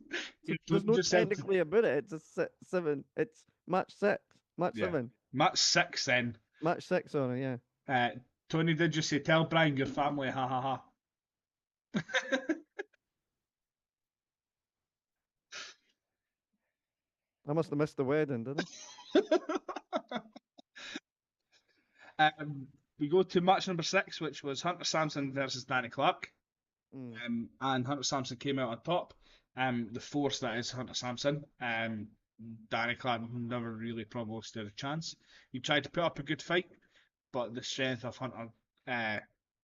there's Tony no just said, technically about it. It's a 7. It's match 6. Match yeah. 7. Match 6 then. Match 6. Sorry. Yeah. Uh, Tony did just say, tell Bryan your family, ha ha ha. I must have missed the wedding, did um, we go to match number 6, which was Hunter Sampson versus Danny Clark. I? Mm. And Hunter Sampson came out on top. The force that is Hunter Sampson. Danny Clark never really probably stood a chance. He tried to put up a good fight, but the strength of Hunter uh,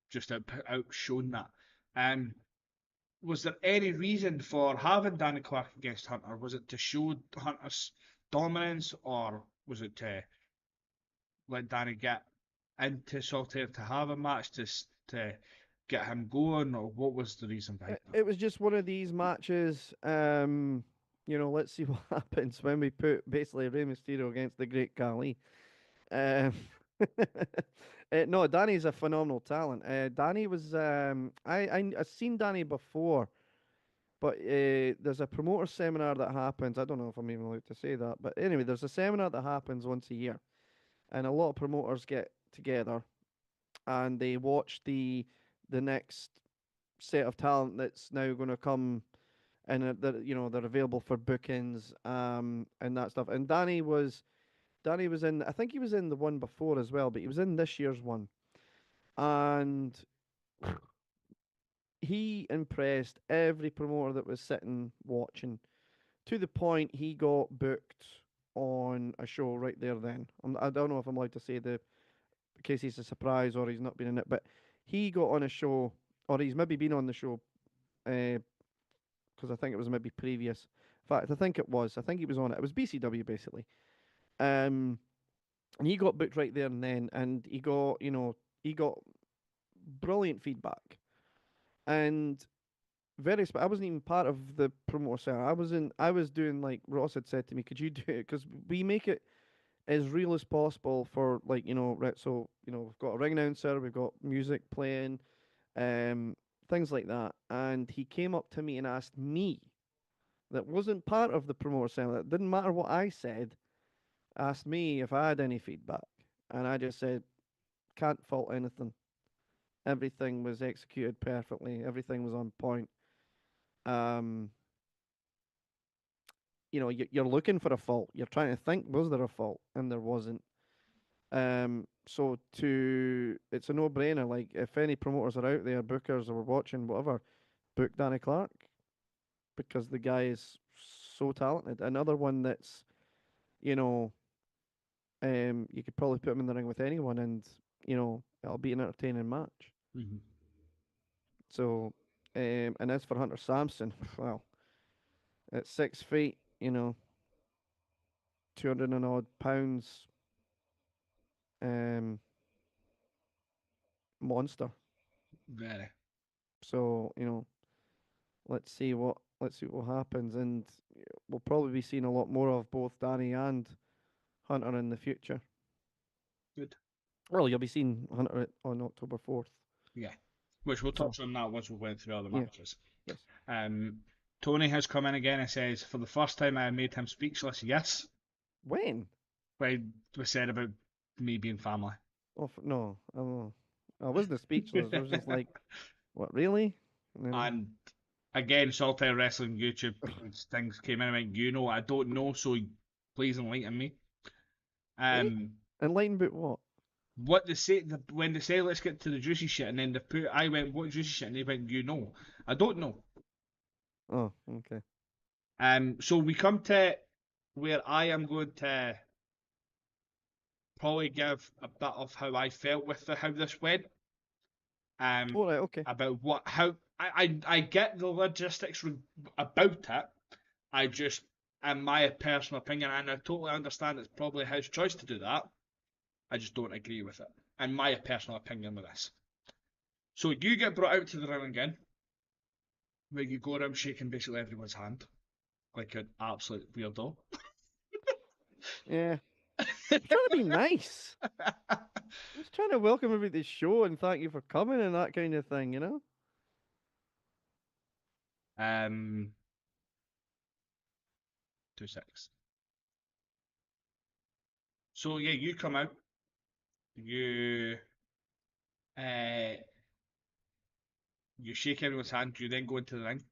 just outshone that. Um, was there any reason for having Danny Clark against Hunter? Was it to show Hunter's dominance, or was it to let Danny get into Saltaire to have a match to get him going, or what was the reason behind that? It was just one of these matches. Let's see what happens when we put basically Rey Mysterio against the Great Khali. Um, no, Danny's a phenomenal talent. Danny was I've seen Danny before, but there's a promoter seminar that happens. I don't know if I'm even allowed to say that, but anyway, there's a seminar that happens once a year, and a lot of promoters get together and they watch the next set of talent that's now going to come and they're available for bookings and that stuff. And Danny was in, I think he was in the one before as well, but he was in this year's one, and he impressed every promoter that was sitting watching to the point he got booked on a show right there. Then I don't know if I'm allowed to say the in case he's a surprise or he's not been in it, but he got on a show, or he's maybe been on the show because I think it was maybe previous. In fact, I think it was. I think he was on it. It was BCW basically. Um, and he got booked right there and then, and he got brilliant feedback, and I wasn't even part of the promoter cell. I was doing like Ross had said to me, could you do it? Because we make it as real as possible for like right. So we've got a ring announcer, we've got music playing, um, things like that. And he came up to me and asked me, that wasn't part of the promoter cell. It didn't matter what I said. Asked me if I had any feedback, and I just said, can't fault anything. Everything was executed perfectly. Everything was on point. Um, you're looking for a fault. You're trying to think, was there a fault? And there wasn't. So it's a no-brainer. Like, if any promoters are out there, bookers or watching, whatever, book Danny Clark because the guy is so talented. Another one that's, you know, you could probably put him in the ring with anyone, and it'll be an entertaining match. Mm-hmm. So, and as for Hunter Sampson, well, at 6 feet, 200 and odd pounds, um, monster. Very. So let's see what happens, and we'll probably be seeing a lot more of both Danny and Hunter in the future. Good. Well, you'll be seeing Hunter on October 4th. Yeah. Which we'll So touch on that once we went through all the yeah, matches. yes. Um, Tony has come in again and says, for the first time I made him speechless. Yes. When? When we said about me being family. Oh no, I wasn't speechless. I was just like, what, really? And again, Saltire Wrestling YouTube things came in and went, I don't know, so please enlighten me. Eh? Um, Enlighten about what? what they say when they say let's get to the juicy shit, and then I went, what juicy shit, and they went, I don't know. Oh, okay. So we come to where I am going to probably give a bit of how I felt with how this went. All right, okay. About how I get the logistics about it. I just, in my personal opinion, and I totally understand it's probably his choice to do that. I just don't agree with it. In my personal opinion with this. So you get brought out to the ring again, where you go around shaking basically everyone's hand, like an absolute weirdo. Yeah, I'm trying to be nice. I'm just trying to welcome everybody to the show and thank you for coming and that kind of thing. um, 2 6. So yeah, you come out, you uh, you shake everyone's hand, you then go into the ring,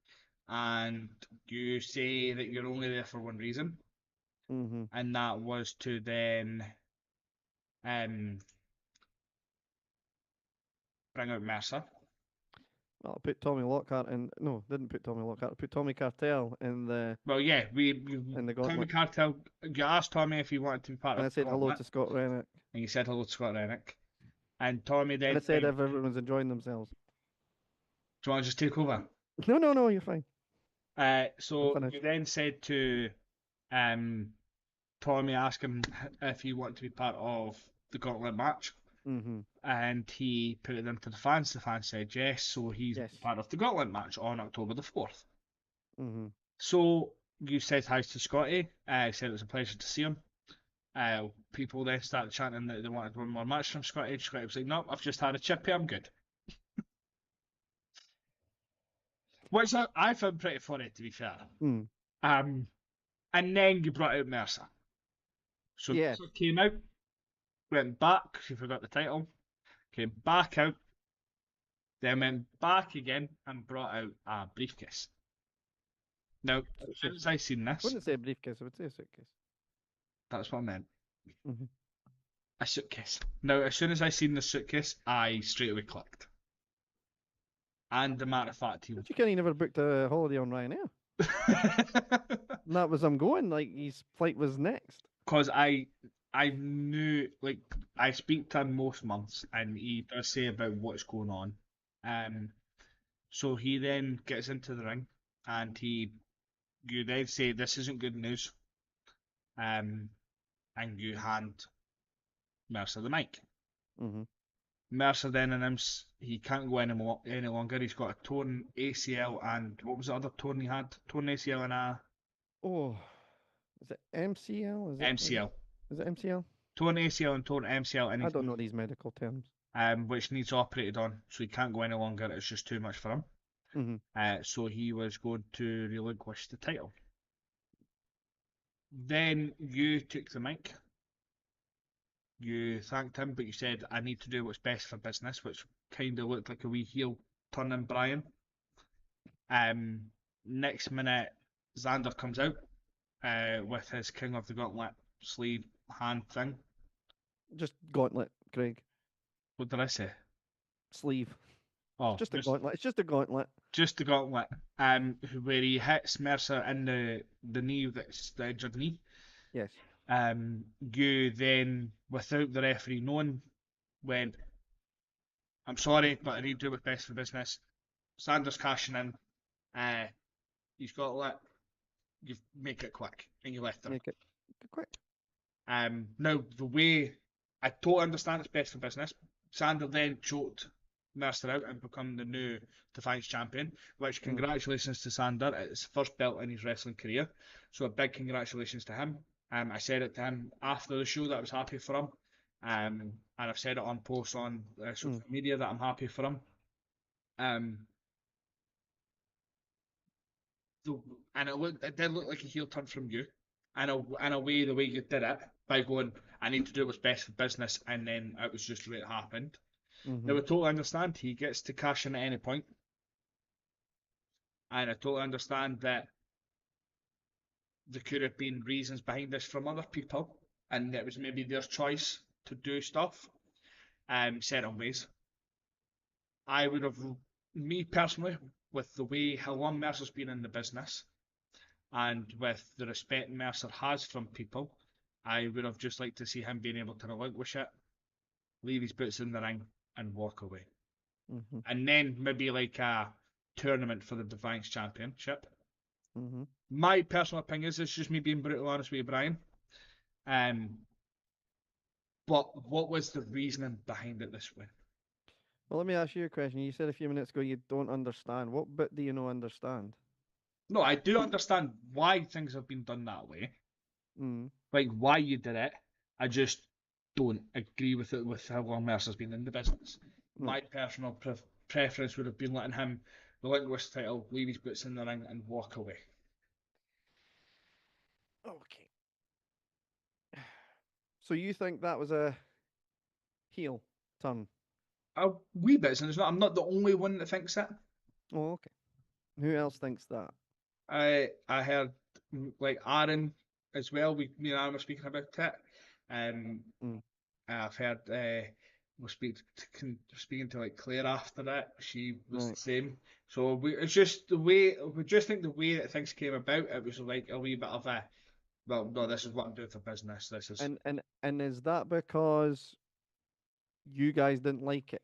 and you say that you're only there for one reason, Mm-hmm. and that was to then um, bring out Mercer. Well, I put Tommy Lockhart in. No, didn't put Tommy Lockhart. I put Tommy Cartel Well, yeah, in the Tommy gauntlet, Cartel. You asked Tommy if he wanted to be part and of I the said hello gauntlet, to Scott Rennick, and he said hello to Scott Rennick. And Tommy and I then said went, if everyone's enjoying themselves. "Do you want to just take over?" No, no, no, you're fine. I'm So you finished. then said to um, Tommy, ask him if he wanted to be part of the gauntlet match, Mm-hmm. and he put it into the fans. The fans said yes, so he's Yes. part of the gauntlet match on October the 4th. Mm-hmm. So you said hi to Scotty. Said it was a pleasure to see him. People then started chanting that they wanted one more match from Scotty. Scotty was like, "No, I've just had a chippy. I'm good." Which I found pretty funny, to be fair. Mm. Um, and then you brought out Mercer. So Yeah. Mercer came out, went back. She forgot the title. Came back out, then went back again and brought out a briefcase. Now, as soon as I seen I this, wouldn't say a briefcase. I would say a suitcase. that's what I meant. Mm-hmm. A suitcase. Now, as soon as I seen the suitcase, I straight away clicked. And the matter of fact, he. But you can't. He never booked a holiday on Ryanair. And that was I'm going. Like his flight was next. Because I knew, like, I speak to him most months, and he does say about what's going on. Um, so he then gets into the ring, and you then say this isn't good news. And you hand Mercer the mic. Mm-hmm. Mercer then announced he can't go any longer. He's got a torn ACL and what was the other torn he had? Torn ACL and a Oh, is it MCL? Is it MCL. is it MCL? Torn ACL and torn MCL, and I don't know these medical terms. which needs operated on, so he can't go any longer. It's just too much for him. Hmm. So he was going to relinquish the title. Then you took the mic. You thanked him, but you said, I need to do what's best for business, which kind of looked like a wee heel turn in Bryan. Next minute, Xander comes out with his King of the Gauntlet sleeve hand thing. Just gauntlet, Craig. What did I say? Sleeve. It's Oh, just a gauntlet. It's just a gauntlet. just the gauntlet. Where he hits Mercer in the knee, that's the injured knee. Yes. You then, without the referee knowing, went, I'm sorry, but I need to do what's best for business. Sanders cashing in. He's got to you make it quick, and you left him. Make it quick. Now the way I totally understand it's best for business. Sander then choked Mercer out and become the new Defiance champion. Which congratulations to Sander! It's his first belt in his wrestling career, so a big congratulations to him. I said it to him after the show that I was happy for him, and I've said it on posts on social media that I'm happy for him. And it did look like a heel turn from you, and a way the way you did it by going, I need to do what's best for business, and then it was just the way it happened. Now I totally understand he gets to cash in at any point, and I totally understand that there could have been reasons behind this from other people, and it was maybe their choice to do stuff, certain ways. I would have, me personally, with the way how long Mercer's been in the business, and with the respect Mercer has from people, I would have just liked to see him being able to relinquish it, leave his boots in the ring, and walk away. And then maybe like a tournament for the Defiance Championship. My personal opinion is it's just me being brutally honest with you, Bryan. But what was the reasoning behind it this way? Well, let me ask you a question. You said a few minutes ago you don't understand. What bit do you not understand? No, I do understand why things have been done that way. Like why you did it. I just don't agree with it with how long Mercer's been in the business. My personal preference would have been letting him relinquish the title, leave his boots in the ring, and walk away. Okay. So you think that was a heel turn? A wee bit, and it's not. I'm not the only one that thinks it. Oh, okay. Who else thinks that? I heard like Aaron as well. Me and Aaron were speaking about it. I've heard we're speaking to like Claire after that. She was the same. So it's just the way we just think the way that things came about. It was like a wee bit of a well, no, this is what I'm doing for business. This is and is that because you guys didn't like it?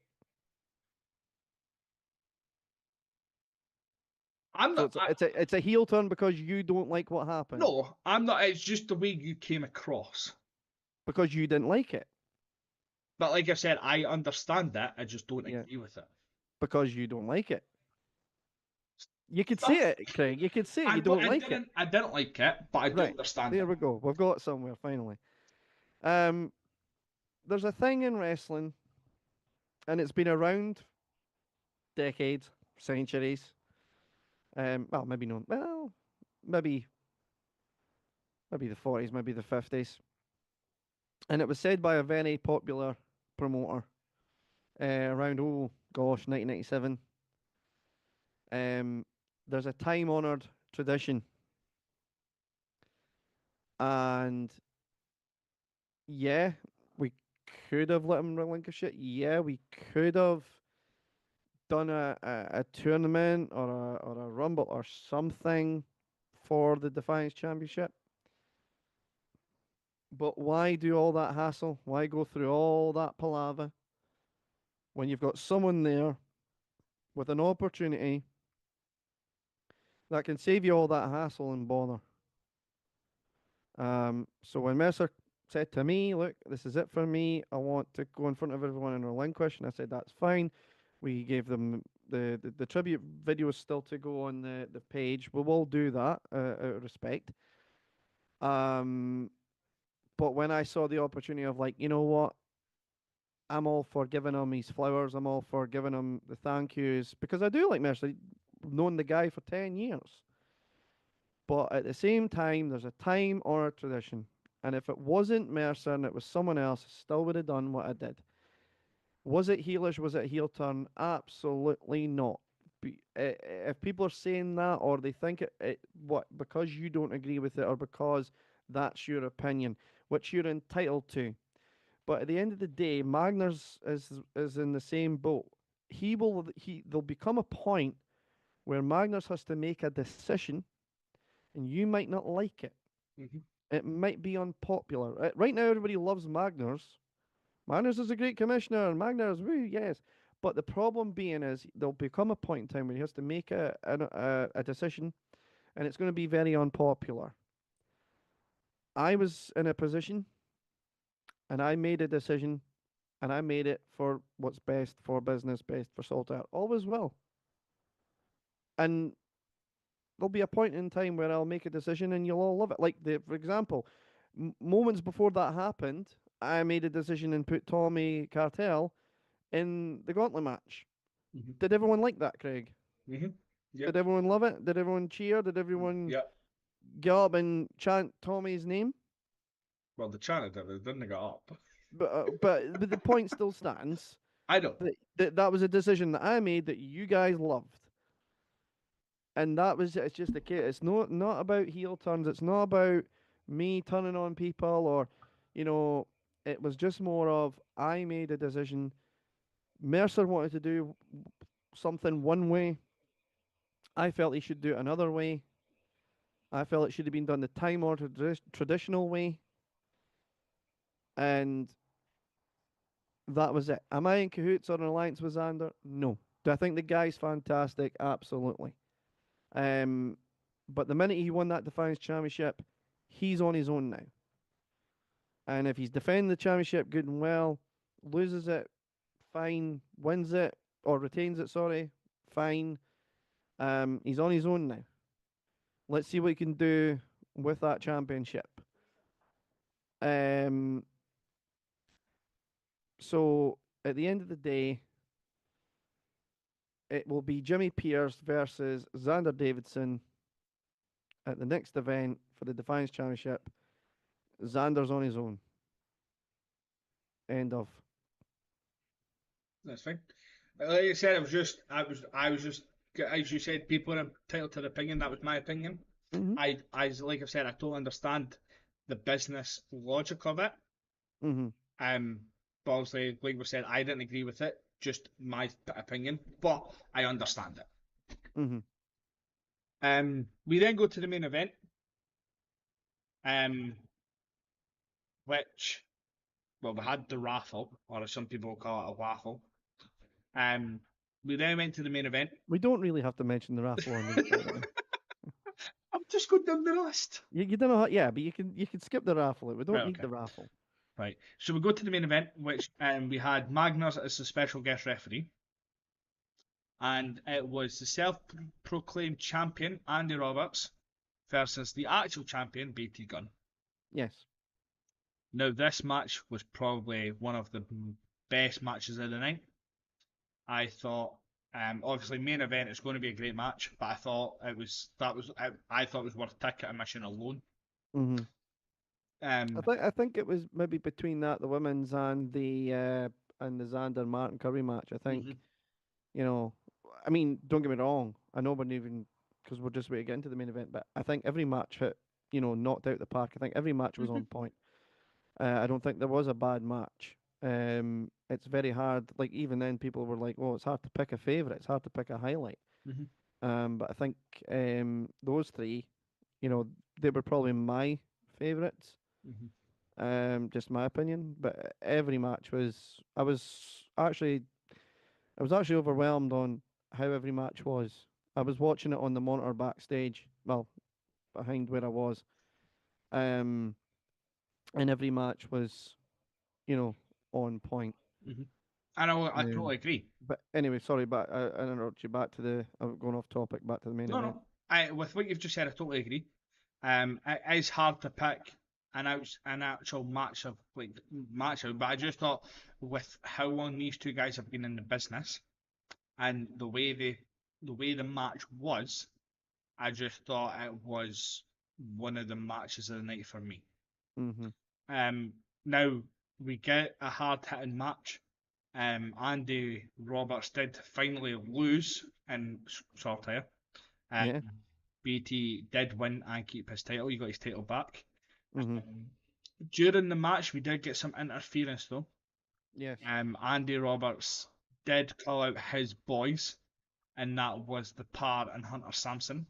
I'm not. So it's a heel turn because you don't like what happened. No, I'm not. It's just the way you came across. Because you didn't like it. But like I said, I understand that. I just don't agree with it. Because you don't like it. You could say it, Craig. You could say you don't like it. I didn't like it, but I do understand it. There we go. We've got somewhere finally. There's a thing in wrestling, and it's been around decades, centuries. Well, maybe not. Well, maybe the 40s, maybe the 50s. And it was said by a very popular promoter around, 1997. There's a time-honored tradition. And yeah, we could have let him relinquish it. Yeah, we could have done a tournament or a rumble or something for the Defiance Championship. But why do all that hassle? Why go through all that palaver when you've got someone there with an opportunity that can save you all that hassle and bother? So when Mercer said to me, "Look, this is it for me. I want to go in front of everyone and relinquish." And I said, "That's fine." We gave them the tribute video is still to go on the page. We will do that out of respect. Um, but when I saw the opportunity of like, you know what, I'm all for giving him his flowers. I'm all for giving him the thank yous because I do like Mercer. Known the guy for 10 years, but at the same time, there's a time or a tradition. And if it wasn't Mercer and it was someone else, I still would have done what I did. Was it heelish? Was it heel turn? Absolutely not. If people are saying that or they think it what because you don't agree with it or because that's your opinion, which you're entitled to. But at the end of the day, Magnus is in the same boat. There'll become a point where Magnus has to make a decision, and you might not like it. Hmm. It might be unpopular. Right now, everybody loves Magnus. Magnus is a great commissioner. Magnus, woo, yes. But the problem being is there'll become a point in time where he has to make a decision, and it's going to be very unpopular. I was in a position, and I made a decision, and I made it for what's best for business, best for Saltire. Always will. And there'll be a point in time where I'll make a decision, and you'll all love it. Like for example, moments before that happened, I made a decision and put Tommy Cartel in the gauntlet match. Hmm. Did everyone like that, Craig? Hmm. Did Yep. everyone love it? Did everyone cheer? Did everyone Yep. get up and chant Tommy's name? Well, the chanted it, but didn't get up. But the point still stands I know. that was a decision that I made that you guys loved, and that was it's just the case. It's not about heel turns. It's not about me turning on people or, you know, it was just more of I made a decision. Mercer wanted to do something one way. I felt he should do it another way. I felt it should have been done the time ordered traditional way, and that was it. Am I in cahoots or an alliance with Xander? No. Do I think the guy's fantastic? Absolutely. Um, but the minute he won that Defiance Championship, he's on his own now. And if he's defending the championship good and well, loses it, fine. Wins it or retains it, sorry, fine. He's on his own now. Let's see what he can do with that championship. Um, so at the end of the day, it will be Jimmy Pierce versus Xander Davidson at the next event for the Defiance Championship. Xander's on his own. End of. That's fine. Like I said, I was just, as you said, people are entitled to their opinion. That was my opinion. Mhm. Like I've said, I totally understand the business logic of it. Mhm. Um, but obviously, like we said, I didn't agree with it. Just my opinion, but I understand it. Mhm. We then go to the main event, um, which, well, we had the raffle, or as some people call it, a waffle. Um, we then went to the main event. We don't really have to mention the raffle on these, by the way. I'm just going down the list. You don't know how, yeah, but you can skip the raffle. We Right, don't need okay. the raffle. Right. So we go to the main event, which we had Magnus as the special guest referee, and it was the self-proclaimed champion Andy Roberts versus the actual champion BT Gunn. Yes. Now this match was probably one of the best matches of the night. I thought, obviously main event is going to be a great match, but I thought I thought it was worth ticket admission alone. Mhm. Um, I think it was maybe between that the women's and the Xander Martin Curry match. I think mhm, you know. I mean, don't get me wrong. I know we're even because we're just waiting to get into the main event, but I think every match hit knocked out the park. I think every match was mhm, on point. I don't think there was a bad match. It's very hard. Like even then, people were like, "Oh, it's hard to pick a favorite. It's hard to pick a highlight." mhm, But I think those three, you know, they were probably my favorites. mhm. Just my opinion. But every match was. I was actually overwhelmed on how every match was. I was watching it on the monitor backstage. Well, behind where I was. Um, and every match was, you know, on point. Hmm. I know, I Um, totally agree. but anyway, sorry, but I interrupt you. Back to the going off topic. Back to the main No, event. no. With what you've just said, I totally agree. It is hard to pick an actual match of like match out, but I just thought with how long these two guys have been in the business and the way the match was, I just thought it was one of the matches of the night for me. Mm-hmm. Now we get a hard hitting match. Andy Roberts did finally lose in Saltire. Yeah. BT did win and keep his title. He got his title back. Mm-hmm. During the match, we did get some interference though. Yes. Andy Roberts did call out his boys, and that was the Par and Hunter Sampson.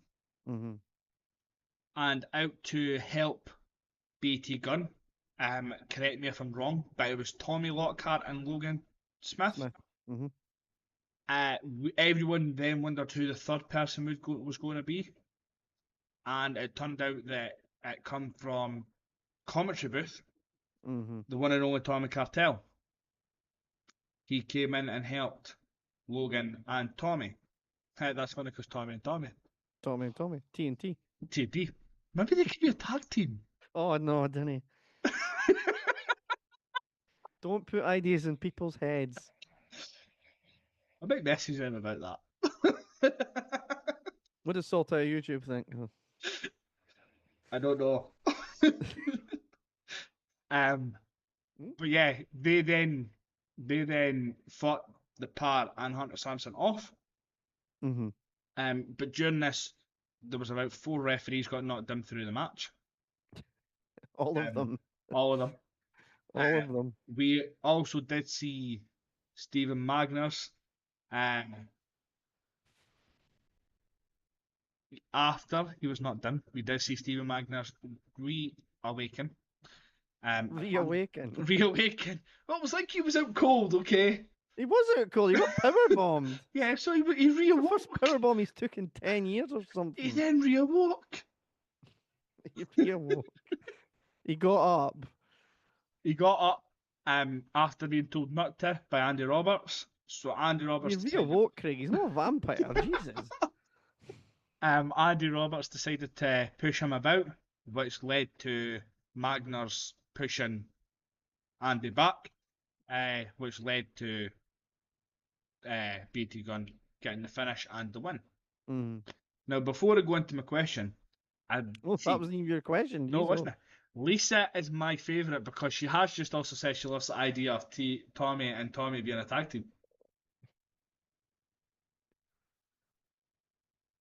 Mm-hmm. And out to help BT Gunn, correct me if I'm wrong, but it was Tommy Lockhart and Logan Smith. Smith. Mm-hmm. Everyone then wondered who the third person was going to be, and it turned out that it come from commentary booth, Mm-hmm. the one and only Tommy Cartel. He came in and helped Logan and Tommy. That's funny because Tommy and Tommy. Tommy and Tommy. TNT. TD. Maybe they could be a tag team. Oh no, Denny. Don't put ideas in people's heads. I might message them about that. What does Saltire YouTube think? Oh. I don't know. um, Hmm? but yeah, they then fought the Par and Hunter Sampson off. Mm-hmm. But during this, there was about 4 referees got knocked down through the match. All of Um, them. all of them. All of them. We also did see Stephen Magnus. After he was knocked down, we did see Stephen Magnus reawaken. Reawaken. Reawaken. Well, it was like he was out cold, okay? He wasn't cool. He got power bombed. Yeah, so he The reawoke. first power bomb he's took in 10 years or He something. then reawoke. He reawoke. He got up. He got up after being told not to by Andy Roberts. So Andy He Roberts reawoke, Craig. He's not a vampire. Jesus. Andy Roberts decided to push him about, which led to Magnus pushing Andy back, which led to BT Gunn getting the finish and the win. Mm. Now, before I go into my question, Oh, that wasn't even your question. no, Jeez, wasn't it? Lisa is my favourite because she has just also said she loves the idea of Tommy and Tommy being a tag team.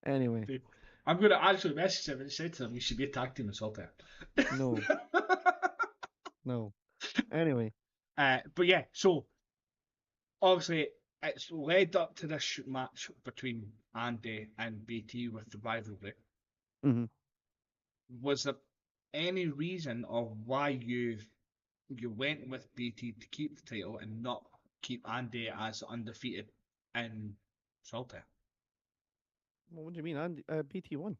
Anyway, I'm going to actually message him and say to him, you should be a tag team in Saltire. no. No. Anyway. But yeah, so obviously it's led up to this match between Andy and BT with the rivalry. Mm-hmm. Was there any reason of why you went with BT to keep the title and not keep Andy as undefeated in Saltire? Well, what do you mean? BT won.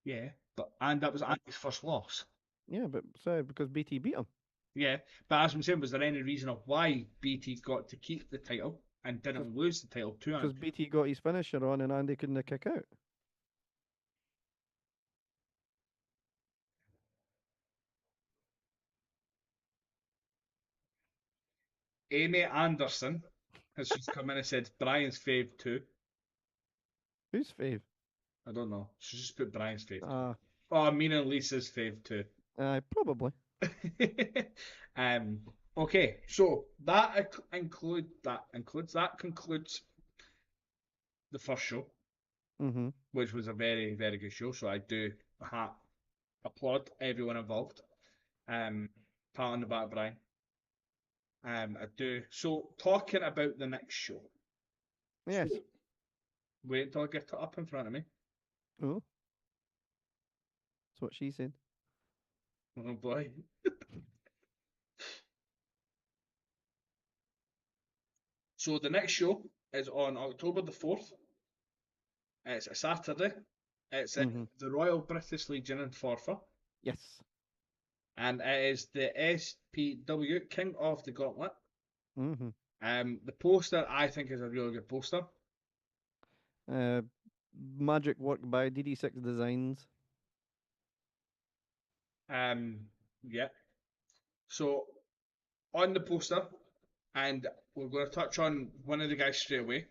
Yeah, and that was Andy's first loss. Yeah, but sorry, because BT beat him. Yeah, but as I'm saying, was there any reason of why BT got to keep the title and didn't lose the title to Because Andy? BT got his finisher on and Andy couldn't kick out. Amy Anderson has just come in and said Brian's fave too. Who's fave? I don't know. She's just put Brian's fave. Ah, Oh, me and Lisa's fave too. probably. um. Okay, so that concludes the first show, Mm-hmm. which was a very very good show. So I do applaud everyone involved. Pat on the back, Brian. I do. So talking about the next show. Yes. Wait until I get it up in front of me. Oh. That's what she said. Oh boy. So the next show is on October the 4th. It's a Saturday. It's at Mm-hmm. the Royal British Legion in Forfar. Yes. And it is the SPW King of the Gauntlet. Mm-hmm. The poster I think is a really good poster. Uh, Magic work by DD6 Designs. Um, yeah. So on the poster, and we're going to touch on one of the guys straight away,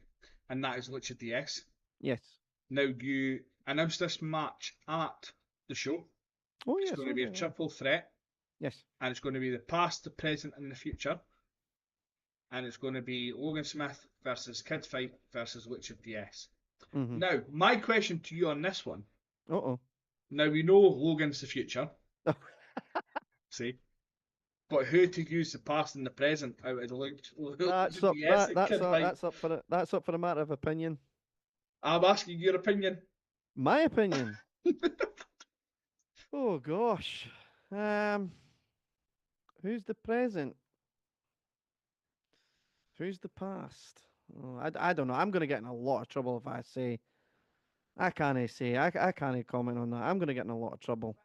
and that is Lucha DS. Yes. Now you announced this match at the show. Oh, It's yes. going to Oh, be a yeah. triple threat, Yes. and it's going to be the past, the present, and the future. And it's going to be Logan Smith versus Kid Fight versus Lucha DS. Mm-hmm. Now, my question to you on this one. Uh-oh. Now we know Logan's the future, see, but who to use the past and the present out of the That's Lucha up. DS and That's Kid Fight? that's up for it. That's up for a matter of opinion. I'm asking your opinion. My opinion. Oh gosh. Um, who's the present? Who's the past? Oh, I don't know. I'm gonna get in a lot of trouble if I say I can't say. I can't comment on that. I'm gonna get in a lot of trouble.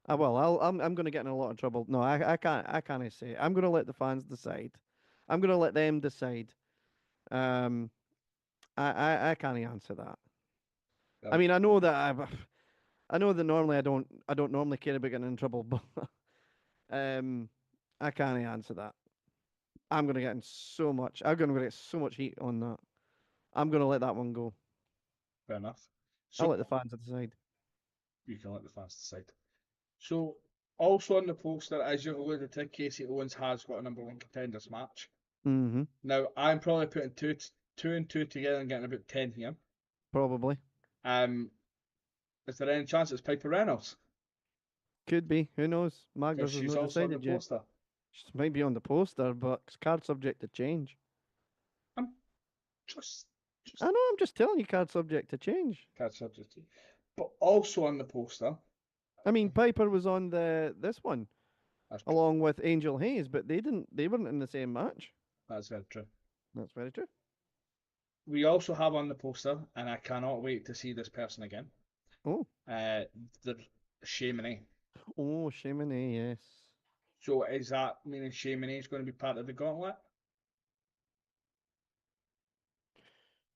I will. I'm gonna get in a lot of trouble. No, I can't say. I'm gonna let the fans decide. I'm gonna let them decide. Um, I can't answer that. I Right, mean, I know that I know that normally I don't normally care about getting in trouble, but um, I can't answer that. I'm gonna get in so much. I'm gonna get so much heat on that. I'm gonna let that one go. fair enough. I'll So let the fans decide. you can let the fans decide. So also on the poster, as you've alluded to, Casey Owens has got a number one contenders match. Mm-hmm. Now I'm probably putting two and two together and getting about 10 here. Probably. Um, is there any chance it's Piper Reynolds? Could be. Who knows? Because Magnus has she's not also on the decided yet. poster. She might be on the poster, but it's card subject to change. I'm just I know. I'm just telling you, card subject to change. can't substitute. But also on the poster, I mean, Piper was on this one that's true. along with Angel Hayes, but they didn't. They weren't in the same match. That's very true. That's very true. We also have on the poster, and I cannot wait to see this person again. Oh, Uh, the Shaman. oh, Chamonix, yes. So is that meaning Shaman is going to be part of the gauntlet?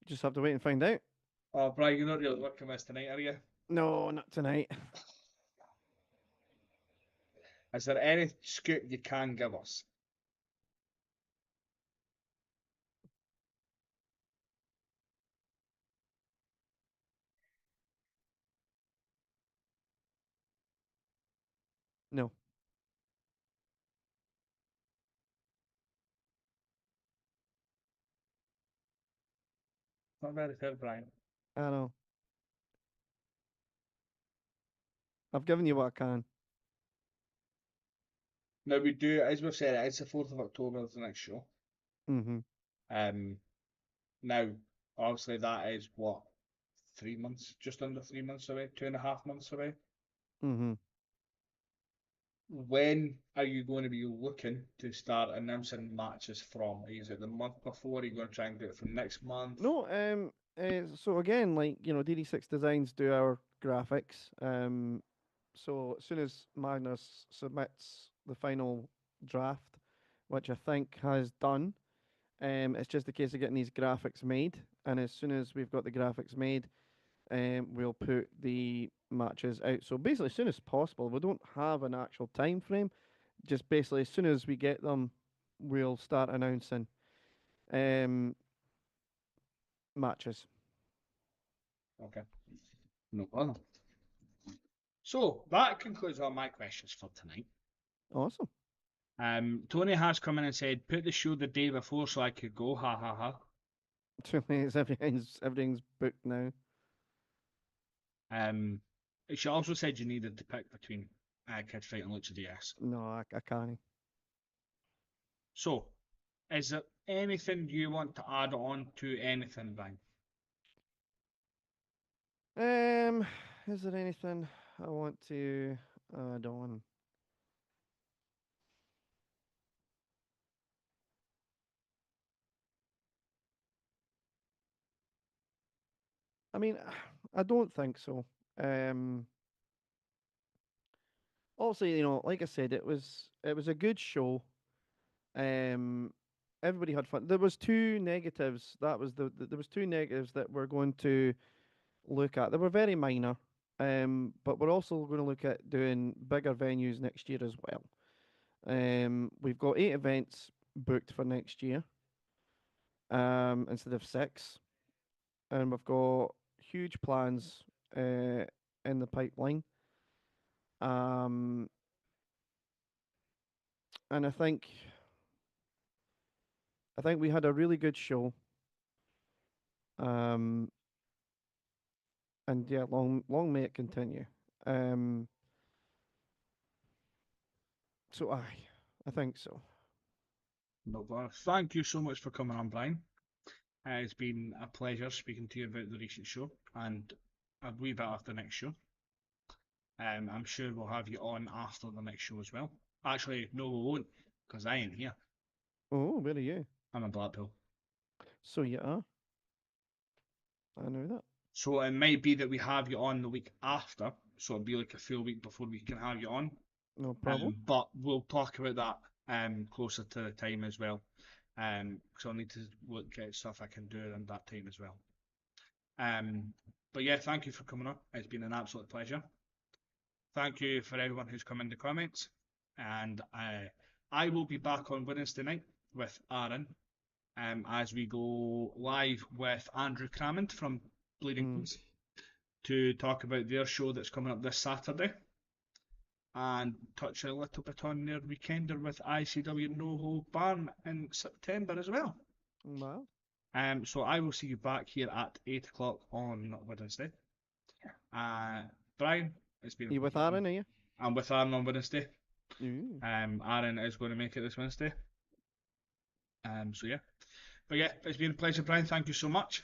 Just have to wait and find out. Oh, Bryan, you're not really working this tonight, are you? No, not tonight. Is there any scoop you can give us? No, Not very fair, Bryan. I know. I've given you what I can. Now we do, as we've said, it's the 4th of October, is the next show. Mm-hmm. Um, now, obviously, that is what, 3 months, just under 3 months away, 2.5 months away. Mm-hmm. When are you going to be looking to start announcing matches from? Is it the month before? Are you going to try and do it from next month? No, so again, like, DD6 Designs do our graphics. So as soon as Magnus submits the final draft, which I think has done, it's just a case of getting these graphics made. And as soon as we've got the graphics made, we'll put the matches out. So basically, as soon as possible. We don't have an actual time frame. Just basically, as soon as we get them, we'll start announcing um, matches. Okay, no problem. So that concludes all my questions for tonight. Awesome. Tony has come in and said, put the show the day before so I could go. Ha ha ha. Everything's booked now. Um, she also said you needed to pick between Kid Fight and Lucha DS. No, I can't. So, is there anything you want to add on to anything, Brian? Um, is there anything I want to add on? I mean, I don't think so. Um, Also, like I said, it was a good show. Um, Everybody had fun. There was two negatives. That was there was two negatives that we're going to look at. They were very minor. But we're also going to look at doing bigger venues next year as well. We've got 8 events booked for next year, instead of 6, and we've got huge plans in the pipeline. Um, and I think we had a really good show. Um, and yeah, long may it continue. Um, so I think so. No bother. Thank you so much for coming on, Brian. It's been a pleasure speaking to you about the recent show and a wee bit after the next show. I'm sure we'll have you on after the next show as well. Actually, no, we won't, because I ain't here. Oh, where are you? I'm in Blackpool. So you are. I know that. So it might be that we have you on the week after, so it'll be like a full week before we can have you on. No problem. But we'll talk about that closer to the time as well. Because I'll need to look at stuff I can do around that time as well. Um, but yeah, thank you for coming on. It's been an absolute pleasure. Thank you for everyone who's come in the comments, and I will be back on Wednesday night with Aaron, as we go live with Andrew Crammond from Bleeding Mm. Queens to talk about their show that's coming up this Saturday and touch a little bit on their weekender with ICW NoHo Barn in September as well. Well, So I will see you back here at 8 o'clock on Wednesday. Brian, it's been a you with pleasure. Aaron, are you? I'm with Aaron on Wednesday. Ooh. Aaron is going to make it this Wednesday. So yeah. But yeah, it's been a pleasure, Brian. Thank you so much.